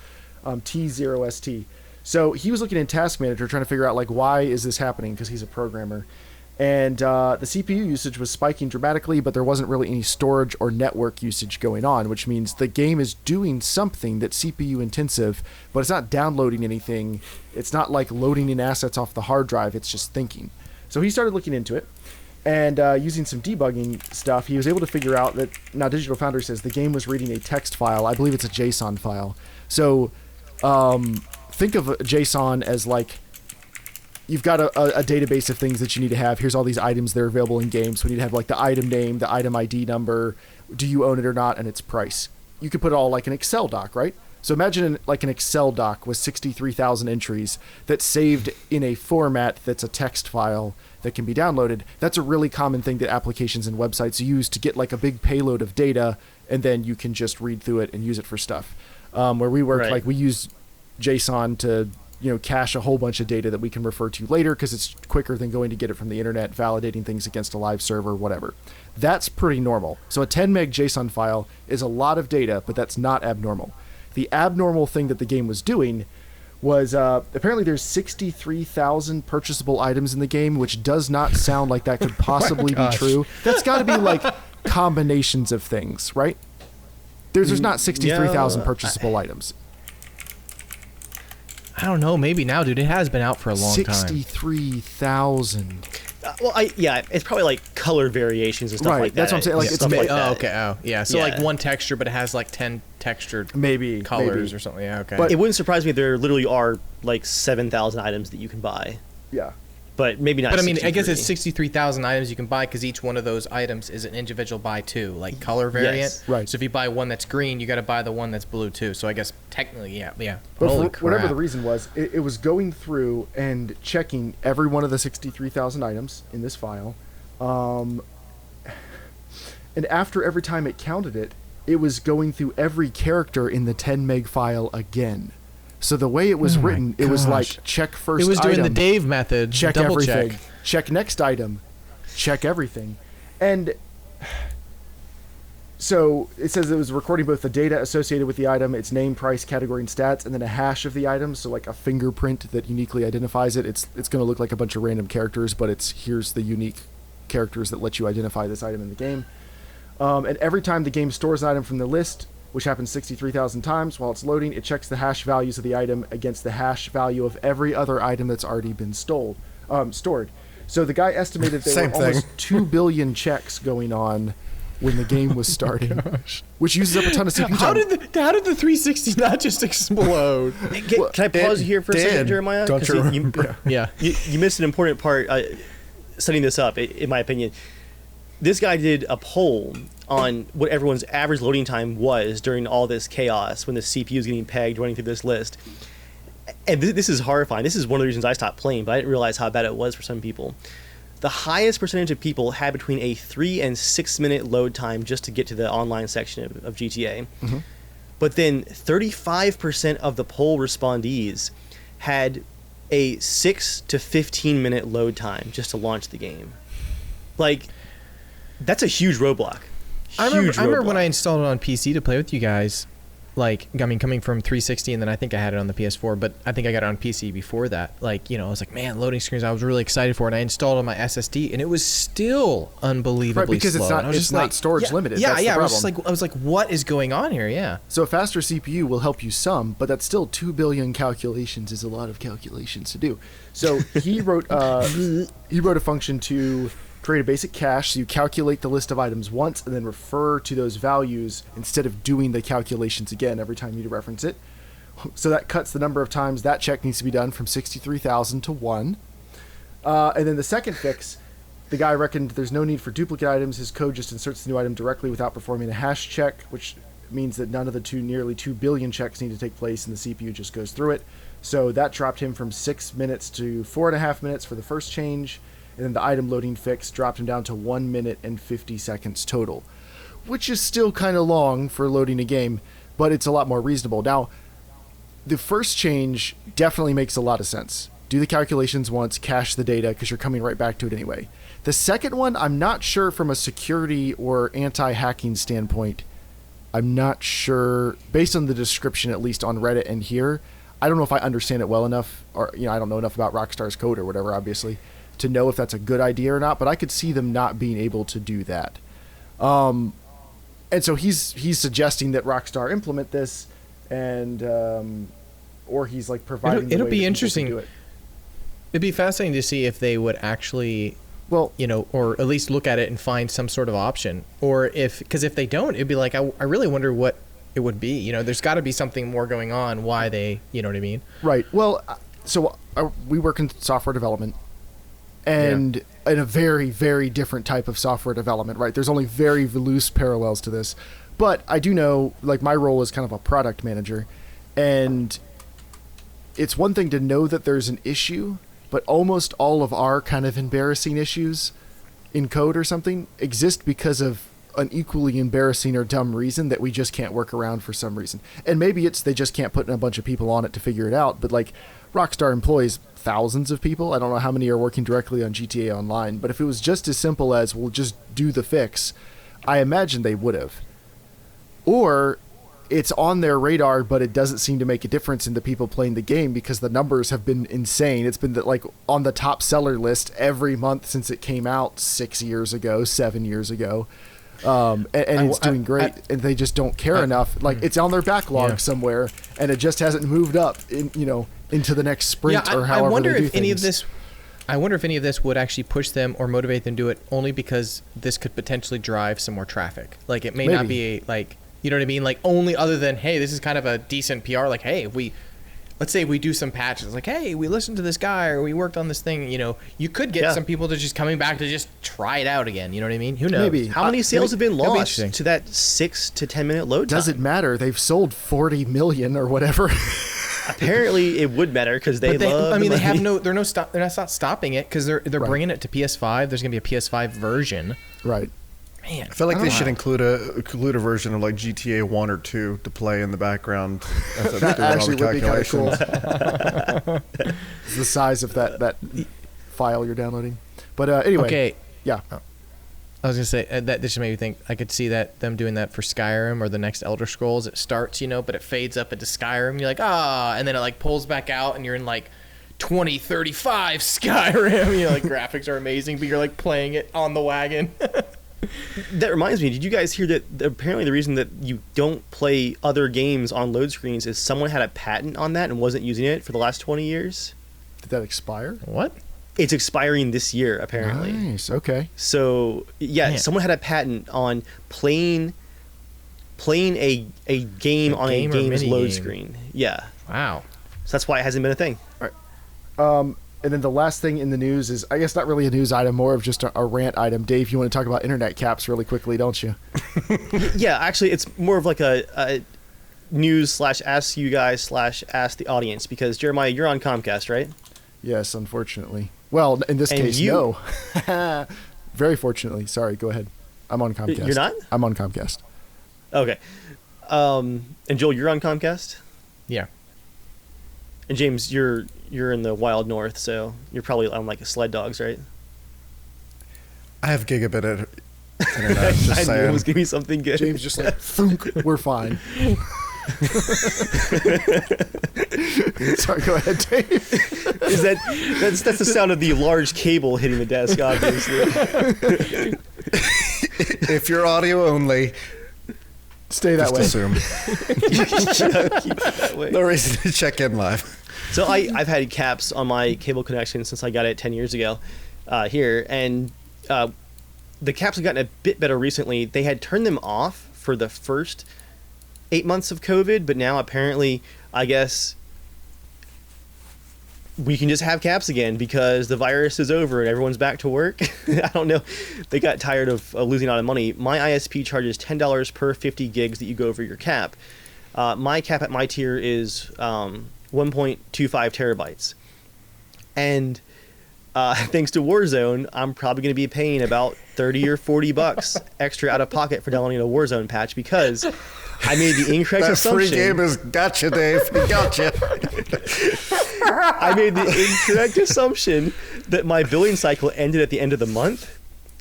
T0ST. So he was looking in Task Manager trying to figure out like why is this happening, because he's a programmer. And the CPU usage was spiking dramatically, but there wasn't really any storage or network usage going on, which means the game is doing something that's CPU intensive, but it's not downloading anything. It's not like loading in assets off the hard drive. It's just thinking. So he started looking into it, and using some debugging stuff, he was able to figure out that, now Digital Foundry says the game was reading a text file. I believe it's a JSON file. So think of JSON as like, you've got a database of things that you need to have. Here's all these items that are available in games. So we need to have like the item name, the item ID number, do you own it or not, and its price. You could put it all like an Excel doc, right? So imagine like an Excel doc with 63,000 entries that's saved in a format that's a text file that can be downloaded. That's a really common thing that applications and websites use to get like a big payload of data, and then you can just read through it and use it for stuff. Where we work, like we use JSON to cache a whole bunch of data that we can refer to later because it's quicker than going to get it from the internet, validating things against a live server, whatever. That's pretty normal. So a 10 meg JSON file is a lot of data, but that's not abnormal. The abnormal thing that the game was doing was apparently there's 63,000 purchasable items in the game, which does not sound like that could possibly be true. That's got to be like combinations of things, right? There's not 63,000 purchasable items. I don't know. Maybe now, dude. It has been out for a long time. 63,000. It's probably like color variations and stuff like that. That's what I'm saying. Like, it's like that. Okay. Oh, yeah. So like one texture, but it has like 10 textured colors or something. Yeah. Okay. But it wouldn't surprise me if there literally are like 7,000 items that you can buy. Yeah. But maybe not. But I mean, I guess it's 63,000 items you can buy because each one of those items is an individual buy too, like color variant. Yes. Right. So if you buy one that's green, you got to buy the one that's blue too. So I guess technically, yeah. But whatever the reason was, it was going through and checking every one of the 63,000 items in this file, and after every time it counted it, it was going through every character in the 10 meg file again. So the way it was written, it was like check first item. It was doing the Dave method. Check everything. Check next item. Check everything. And so it says it was recording both the data associated with the item, its name, price, category, and stats, and then a hash of the item. So like a fingerprint that uniquely identifies it. It's going to look like a bunch of random characters, but here's the unique characters that let you identify this item in the game. And every time the game stores an item from the list, which happens 63,000 times while it's loading, it checks the hash values of the item against the hash value of every other item that's already been stored. So the guy estimated there were almost 2 billion checks going on when the game was starting, which uses up a ton of CPU time. How did the 360 not just explode? Can I pause here for a second, Jeremiah? Don't you remember? You missed an important part setting this up, in my opinion. This guy did a poll on what everyone's average loading time was during all this chaos when the CPU is getting pegged running through this list. And this is horrifying. This is one of the reasons I stopped playing, but I didn't realize how bad it was for some people. The highest percentage of people had between a 3 and 6 minute load time just to get to the online section of GTA. Mm-hmm. But then 35% of the poll respondees had a 6 to 15 minute load time just to launch the game. Like, that's a huge roadblock. I remember when I installed it on PC to play with you guys. Like, I mean, coming from 360, and then I think I had it on the PS4, but I think I got it on PC before that. Like, I was like, man, loading screens, I was really excited for it. And I installed it on my SSD, and it was still unbelievably because slow. it's not storage limited. Yeah, that's the problem. I was like, what is going on here? Yeah. So a faster CPU will help you some, but that's still 2 billion calculations is a lot of calculations to do. So he wrote a function to create a basic cache, so you calculate the list of items once and then refer to those values instead of doing the calculations again every time you reference it. So that cuts the number of times that check needs to be done from 63,000 to 1. And then the second fix, the guy reckoned there's no need for duplicate items. His code just inserts the new item directly without performing a hash check, which means that none of the nearly 2 billion checks need to take place, and the CPU just goes through it. So that dropped him from 6 minutes to 4.5 minutes for the first change. And then the item loading fix dropped him down to 1 minute and 50 seconds total, which is still kind of long for loading a game, but it's a lot more reasonable. Now, the first change definitely makes a lot of sense. Do the calculations once, cache the data, because you're coming right back to it anyway. The second one, I'm not sure from a security or anti-hacking standpoint. I'm not sure, based on the description, at least on Reddit and here, I don't know if I understand it well enough, or I don't know enough about Rockstar's code or whatever, obviously, to know if that's a good idea or not. But I could see them not being able to do that. And so he's suggesting that Rockstar implement this, and or he's like providing. It'll the way be that interesting. people can do it. It'd be fascinating to see if they would actually, or at least look at it and find some sort of option. Or because if they don't, it'd be like, I really wonder what it would be. There's got to be something more going on. Why they, you know what I mean? Right. Well, so we work in software development, and in a very, very different type of software development. Right. There's only very loose parallels to this, but I do know, like, my role is kind of a product manager, and it's one thing to know that there's an issue. But almost all of our kind of embarrassing issues in code or something exist because of an equally embarrassing or dumb reason that we just can't work around for some reason. And maybe it's they just can't put in a bunch of people on it to figure it out. But like Rockstar employs thousands of people. I don't know how many are working directly on GTA Online. But if it was just as simple as we'll just do the fix, I imagine they would have. Or it's on their radar, but it doesn't seem to make a difference in the people playing the game because the numbers have been insane. It's been like on the top seller list every month since it came out 7 years ago. And it's doing great, and they just don't care enough. Like, it's on their backlog somewhere, and it just hasn't moved up into the next sprint or however I wonder they do if any of things. this. I wonder if any of this would actually push them or motivate them to do it, only because this could potentially drive some more traffic. Like, it may not be like. You know what I mean? Like, only other than, hey, this is kind of a decent PR. Like, hey, let's say we do some patches. Like, hey, we listened to this guy or we worked on this thing. You could get some people to just coming back to just try it out again. You know what I mean? Who knows? Maybe. How many sales have been lost be to that 6 to 10 minute load time? Doesn't matter. They've sold 40 million or whatever. Apparently, it would matter because they love. I mean, the they have money. they're not stopping it because they're bringing it to PS5. There's gonna be a PS5 version. Right. Man, I feel like they should include a version of like GTA 1 or 2 to play in the background. As That doing all actually the would be kind of cool. calculations. It's the size of that file you're downloading. But anyway. Okay. Yeah. I was gonna say that this just made me think. I could see them doing that for Skyrim or the next Elder Scrolls. It starts, but it fades up into Skyrim. You're like, and then it like pulls back out, and you're in like 2035 Skyrim. Like graphics are amazing, but you're like playing it on the wagon. That reminds me, did you guys hear that apparently the reason that you don't play other games on load screens is someone had a patent on that and wasn't using it for the last 20 years? Did that expire? What? It's expiring this year, apparently. Nice. Okay. So, someone had a patent on playing a game on a game's load screen. Yeah. Wow. So that's why it hasn't been a thing. All right. And then the last thing in the news is, I guess not really a news item, more of just a rant item. Dave, you want to talk about internet caps really quickly, don't you? Yeah, actually, it's more of like a news / ask you guys / ask the audience, because Jeremiah, you're on Comcast, right? Yes, unfortunately. Well, in this case, no. Very fortunately. Sorry, go ahead. I'm on Comcast. You're not? I'm on Comcast. Okay. And Joel, you're on Comcast? Yeah. And James, you're in the wild north, so you're probably on like a sled dogs, right? I have gigabit internet. Just I knew saying. it was gonna be something good. James just like, thunk, we're fine. Sorry, go ahead, Dave. That's the sound of the large cable hitting the desk, obviously. If you're audio only, Stay that just way. assume. Keep it that way. No reason to check in live. So I've had caps on my cable connection since I got it 10 years ago here, and the caps have gotten a bit better recently. They had turned them off for the first 8 months of COVID, but now apparently, I guess, we can just have caps again because the virus is over and everyone's back to work. I don't know. They got tired of losing a lot of money. My ISP charges $10 per 50 gigs that you go over your cap. My cap at my tier is 1.25 terabytes. And thanks to Warzone, I'm probably going to be paying about $30 or $40 extra out of pocket for downloading a Warzone patch because I made the incorrect That assumption. free game is gotcha, Dave. Gotcha. I made the incorrect assumption that my billing cycle ended at the end of the month.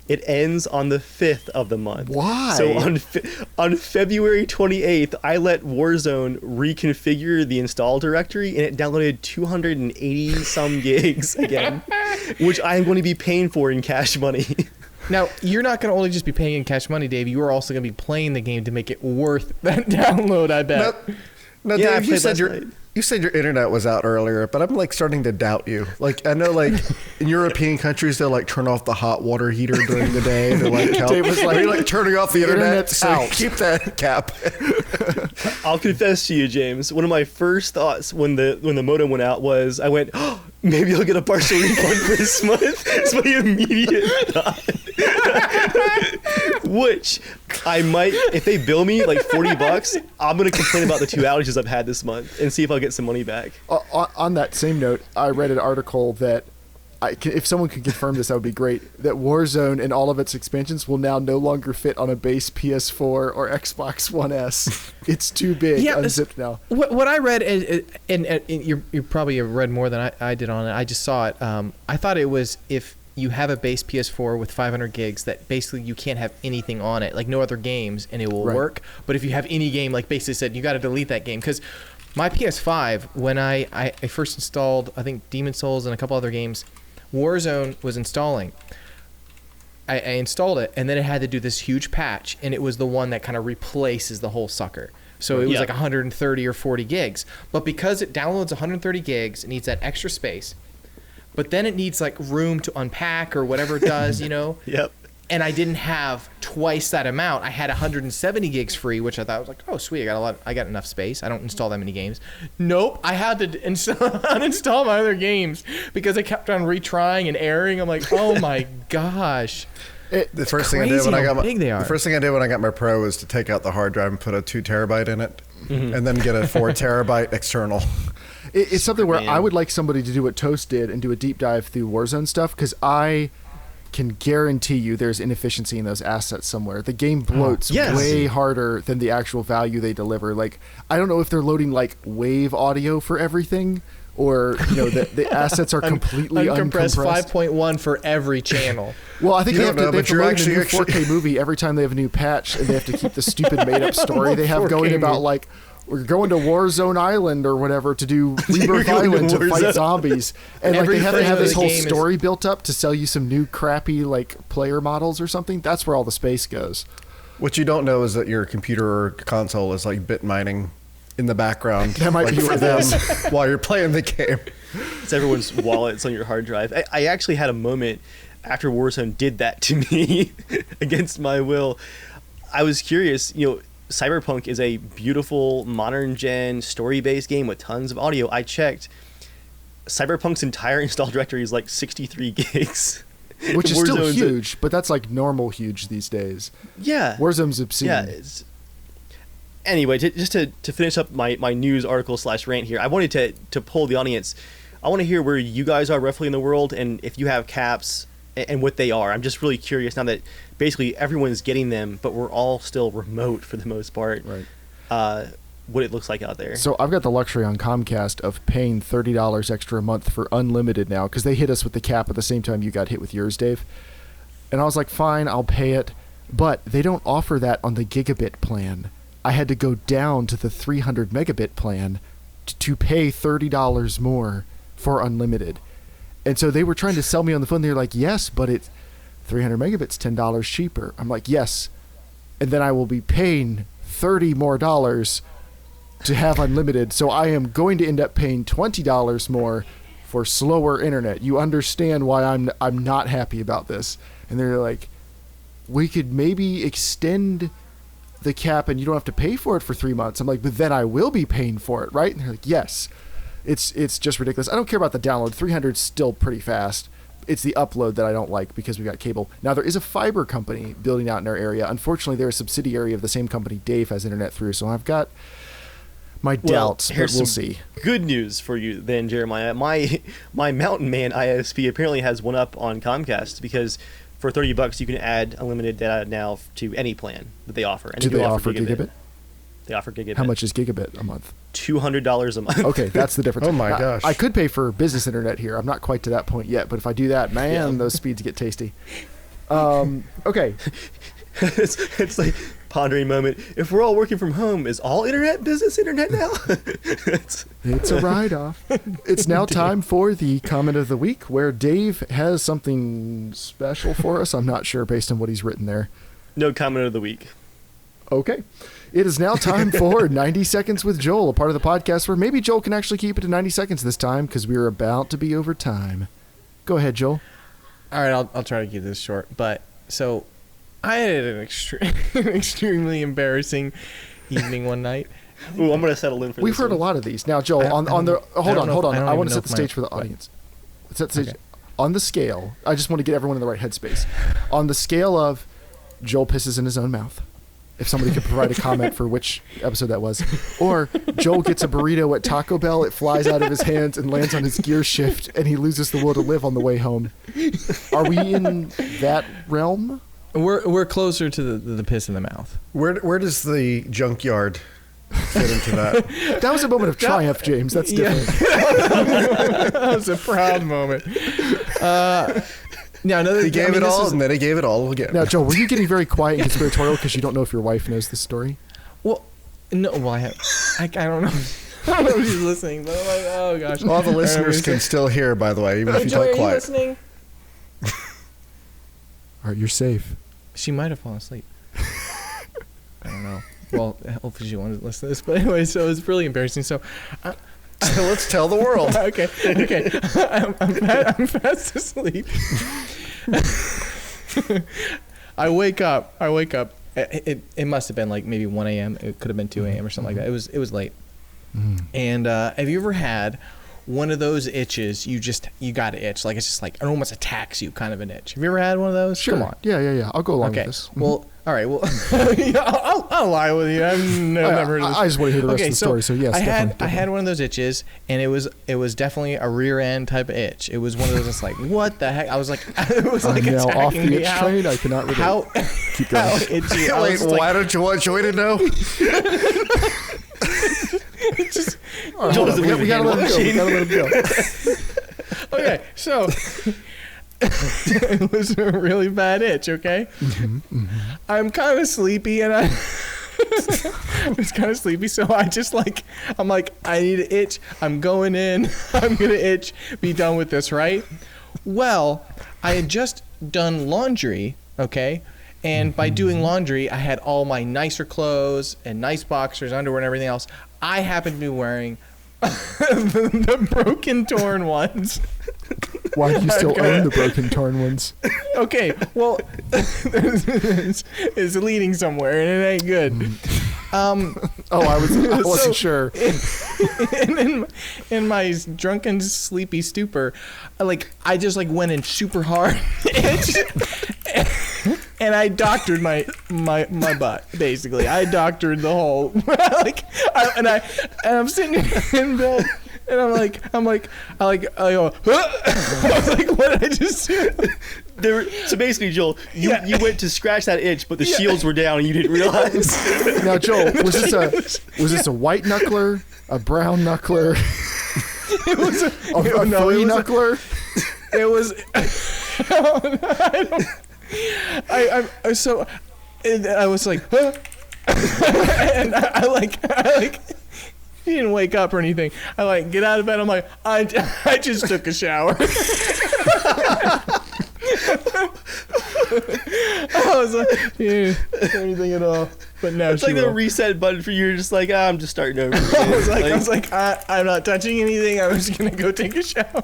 It ends on the 5th of the month. Why? So on February 28th, I let Warzone reconfigure the install directory, and it downloaded 280 some gigs again, which I am going to be paying for in cash money. Now, you're not going to only just be paying in cash money, Dave. You are also going to be playing the game to make it worth that download, I bet. Now, Yeah, Dave, you said your internet was out earlier, but I'm like starting to doubt you. Like, I know, like in European countries, they'll like turn off the hot water heater during the day. They're like, Dave was like, are you like turning off the internet? internet's So out. keep that cap. I'll confess to you, James. One of my first thoughts when the modem went out was I went, oh, maybe I'll get a partial refund for this month. It's my immediate thought. Which I might, if they bill me like $40, I'm gonna complain about the 2 outages I've had this month and see if I'll get some money back. On that same note, I read an article that if someone could confirm this, that would be great. That Warzone and all of its expansions will now no longer fit on a base PS4 or Xbox One S. It's too big, unzipped now. What I read, and you probably have read more than I did on it. I just saw it. I thought it was if you have a base PS4 with 500 gigs that basically you can't have anything on it, like no other games, and it will work. But if you have any game, like basically said, you got to delete that game. Because my PS5, when I first installed, I think Demon's Souls and a couple other games, Warzone was installing. I installed it, and then it had to do this huge patch, and it was the one that kind of replaces the whole sucker. So it was like 130 or 40 gigs. But because it downloads 130 gigs, it needs that extra space. But then it needs like room to unpack or whatever it does, you know? Yep. And I didn't have twice that amount. I had 170 gigs free, which I thought was like, oh sweet, I got enough space. I don't install that many games. Nope, I had to uninstall my other games because I kept on retrying and erroring. I'm like, oh my gosh. The first thing I did when I got the first thing I did when I got my Pro was to take out the hard drive and put a 2 terabyte in it, and then get a 4 terabyte external. It's something where I would like somebody to do what Toast did and do a deep dive through Warzone stuff, because I can guarantee you there's inefficiency in those assets somewhere. The game bloats way harder than the actual value they deliver. Like, I don't know if they're loading like wave audio for everything, or the assets are completely uncompressed. uncompressed. 5.1 for every channel. Well, I think they have to load a new actually 4K movie every time they have a new patch, and they have to keep the stupid made-up story they have going about like, we're going to Warzone Island or whatever to do Rebirth Island to fight zombies. And like they have to have this whole story built up to sell you some new crappy like player models or something. That's where all the space goes. What you don't know is that your computer or console is like bit mining in the background. That might be for them while you're playing the game. It's everyone's wallets on your hard drive. I actually had a moment after Warzone did that to me against my will. I was curious, Cyberpunk is a beautiful modern gen story-based game with tons of audio. I checked. Cyberpunk's entire install directory is like 63 gigs. Which is still huge, but that's like normal huge these days. Yeah. Warzone's obscene. Yeah. Anyway, just to finish up my news article / rant here, I wanted to poll the audience. I want to hear where you guys are roughly in the world, and if you have caps and what they are. I'm just really curious now that basically everyone's getting them, but we're all still remote for the most part. Right. What it looks like out there. So I've got the luxury on Comcast of paying $30 extra a month for unlimited now, because they hit us with the cap at the same time you got hit with yours, Dave. And I was like, fine, I'll pay it. But they don't offer that on the gigabit plan. I had to go down to the 300 megabit plan to pay $30 more for unlimited. And so they were trying to sell me on the phone. They're like, yes, but it's 300 megabits, $10 cheaper. I'm like, yes. And then I will be paying $30 more to have unlimited. So I am going to end up paying $20 more for slower internet. You understand why I'm not happy about this. And they're like, we could maybe extend the cap and you don't have to pay for it for 3 months. I'm like, but then I will be paying for it, right? And they're like, yes. It's just ridiculous. I don't care about the download. 300 is still pretty fast. It's the upload that I don't like because we got cable. Now, there is a fiber company building out in our area. Unfortunately, they're a subsidiary of the same company Dave has internet through, so I've got my doubts, but we'll see. Good news for you then, Jeremiah. My Mountain Man ISP apparently has one up on Comcast because for $30 you can add unlimited data now to any plan that they offer. And Do they offer gigabit? They offer gigabit. How much is gigabit a month? $200 a month. Okay, that's the difference. Oh my gosh. I could pay for business internet here. I'm not quite to that point yet, but if I do that, man, those speeds get tasty. Okay. It's like pondering moment. If we're all working from home, is all internet business internet now? It's a write-off. It's now time for the comment of the week, where Dave has something special for us. I'm not sure based on what he's written there. No comment of the week. Okay. It is now time for 90 Seconds with Joel, a part of the podcast where maybe Joel can actually keep it to 90 seconds this time because we're about to be over time. Go ahead, Joel. All right, I'll try to keep this short. But so I had an extremely embarrassing evening one night. Ooh, I'm going to settle in for We've this heard one. a lot of these. Now, Joel, hold on. I want to set the stage for the audience. Set the stage. Okay. On the scale, I just want to get everyone in the right headspace. On the scale of Joel pisses in his own mouth, if somebody could provide a comment for which episode that was, or Joel gets a burrito at Taco Bell, it flies out of his hands and lands on his gear shift, and he loses the will to live on the way home. Are we in that realm? We're closer to the piss in the mouth. Where does the junkyard fit into that? That was a moment of triumph, James. That's different. That was a proud moment. Now, He gave it all, and then he gave it all again. Now, Joel, were you getting very quiet and conspiratorial because you don't know if your wife knows this story? Well, no. Well, I don't know. I don't know if she's listening, but I'm like, oh gosh. All the listeners can still hear, by the way, even if you talk Joey, are you quiet. listening? All right, you're safe. She might have fallen asleep. I don't know. Well, hopefully she wanted to listen to this. But anyway, so it's really embarrassing. So Let's tell the world. okay. I'm fast asleep. I wake up. It must have been like maybe 1 a.m. It could have been 2 a.m. or something like that. It was late. And have you ever had one of those itches? You got to itch. Like it's just like it almost attacks you, kind of an itch. Have you ever had one of those? Sure. Come on. Yeah. I'll go along Okay. with this. Well, all right. Well, I'll lie with you. I've never heard of this. I just want to hear the rest of the story. So yes, I definitely. had one of those itches, and it was definitely a rear end type of itch. It was one of those that's like, what the heck? I was like, it was like I'm now off attacking the me. itch train. I cannot relate. How Keep going. how itchy? I Wait, was like, why don't you want Joy to know? All right, Joel hold on. doesn't We gotta let him go. okay, so it was a really bad itch. Okay, I'm kind of sleepy, and I was kind of sleepy, so I'm like, I need to itch. I'm going in. I'm gonna itch. Be done with this, right? Well, I had just done laundry. Okay. And by doing laundry, I had all my nicer clothes and nice boxers, underwear, and everything else. I happened to be wearing the broken, torn ones. Why do you still own the broken, torn ones? Okay, well, it's leading somewhere, and it ain't good. I wasn't sure. In my drunken, sleepy stupor, I just went in super hard. And I doctored my butt, basically. I doctored the whole, I'm sitting in bed, and I go, I was like, what did I just do? So basically, Joel, you went to scratch that itch, but the shields were down and you didn't realize. Now, Joel, was this a white knuckler, a brown knuckler, It was a three knuckler? It was. I was like, huh? And I he didn't wake up or anything. I get out of bed. I'm like, I just took a shower. I was like, yeah, anything at all. But now It's like the reset button for you. You're just like, I'm just starting over. I was like, I'm not touching anything. I was gonna go take a shower.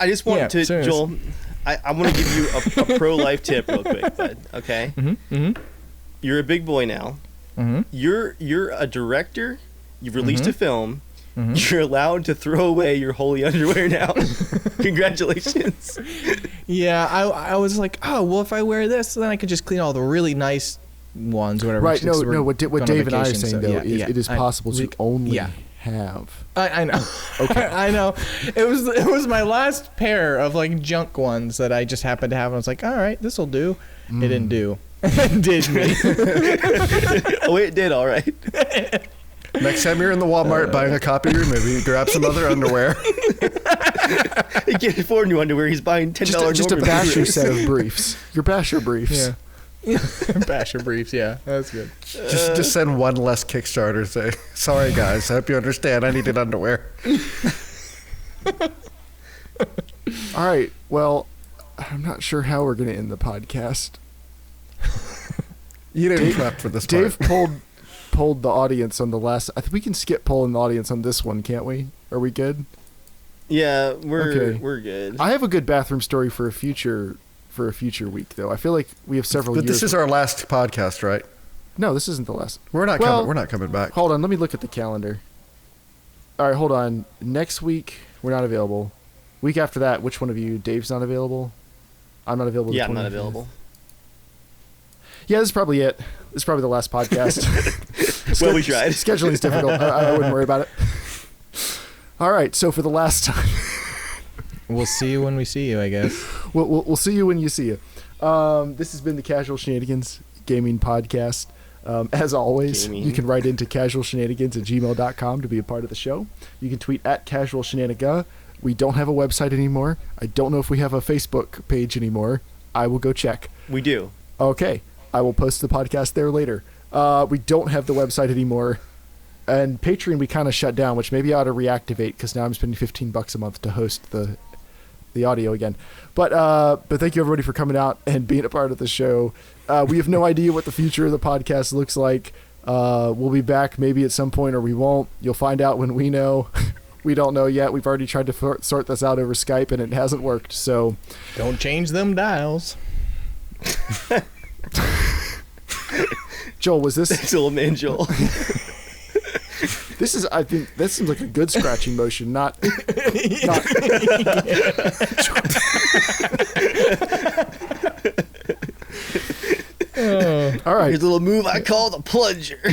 I just want to, serious. Joel. I want to give you a pro-life tip real quick, bud. Okay. You're a big boy now. You're a director. You've released a film. You're allowed to throw away your holy underwear now. Congratulations. Yeah, I was like, oh, well, if I wear this, then I could just clean all the really nice ones or whatever. Right. since No. we're What going on Dave and I are vacation, saying so, though is it is possible to only have. I know. Okay. I know. It was my last pair of junk ones that I just happened to have. And I was like, all right, this will do. It didn't do. Did me. Oh, it did, all right. Next time you're in the Walmart buying a copy of your movie, grab some other underwear. He can't afford new underwear. He's buying $10 Just a Norman basher briefs. set of briefs. Your basher briefs. Yeah. Basher briefs, yeah. That's good. Just send one less Kickstarter. Say, sorry guys, I hope you understand. I needed underwear. All right. Well, I'm not sure how we're going to end the podcast. You didn't prep for this Dave part. polled the audience on the last. I think we can skip polling the audience on this one, can't we? Are we good? Yeah, we're Okay. good. I have a good bathroom story for a future week, though. I feel like we have several. But years. this is our last podcast, right? No, this isn't the last. We're not Well, coming. We're not coming back. Hold on, let me look at the calendar. All right, hold on. Next week we're not available. Week after that, which one of you? Dave's not available. I'm not available. the Yeah, I'm not 25th. available. Yeah, this is probably it. This is probably the last podcast. Well, we tried. Scheduling's difficult. I wouldn't worry about it. All right, so for the last time, We'll see you when we see you, I guess. we'll see you when you see you. This has been the Casual Shenanigans Gaming Podcast. As always, Gaming. you can write into casualshenanigans@gmail.com to be a part of the show. You can tweet at casualshenaniga. We don't have a website anymore. I don't know if we have a Facebook page anymore. I will go check. We do. Okay, I will post the podcast there later. We don't have the website anymore. And Patreon we kind of shut down, which maybe I ought to reactivate because now I'm spending $15 a month to host the audio again. But thank you everybody for coming out and being a part of the show. We have no idea what the future of the podcast looks like. We'll be back maybe at some point or we won't. You'll find out when we know. We don't know yet. We've already tried to sort this out over Skype and it hasn't worked. So Don't change them dials. Joel, was this? Thanks, old man Joel. This is. I think this seems like a good scratching motion, not. All right. Here's a little move I call the plunger. I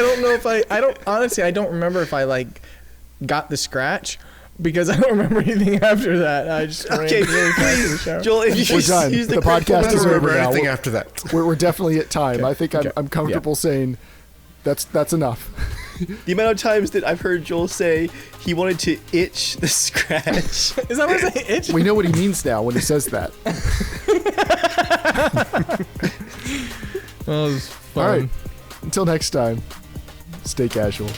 don't know if I don't honestly I don't remember if I like got the scratch because I don't remember anything after that. I just ran Okay, really fast to the shower. Joel, if you We're just done. use The correct podcast I is don't over remember now. anything after that. We're definitely at time. Okay. I think Okay. I'm comfortable saying that's enough. The amount of times that I've heard Joel say he wanted to itch the scratch. Is that what I say? Itch? We know what he means now when he says that. Well, it was fun. All right. Until next time, stay casual.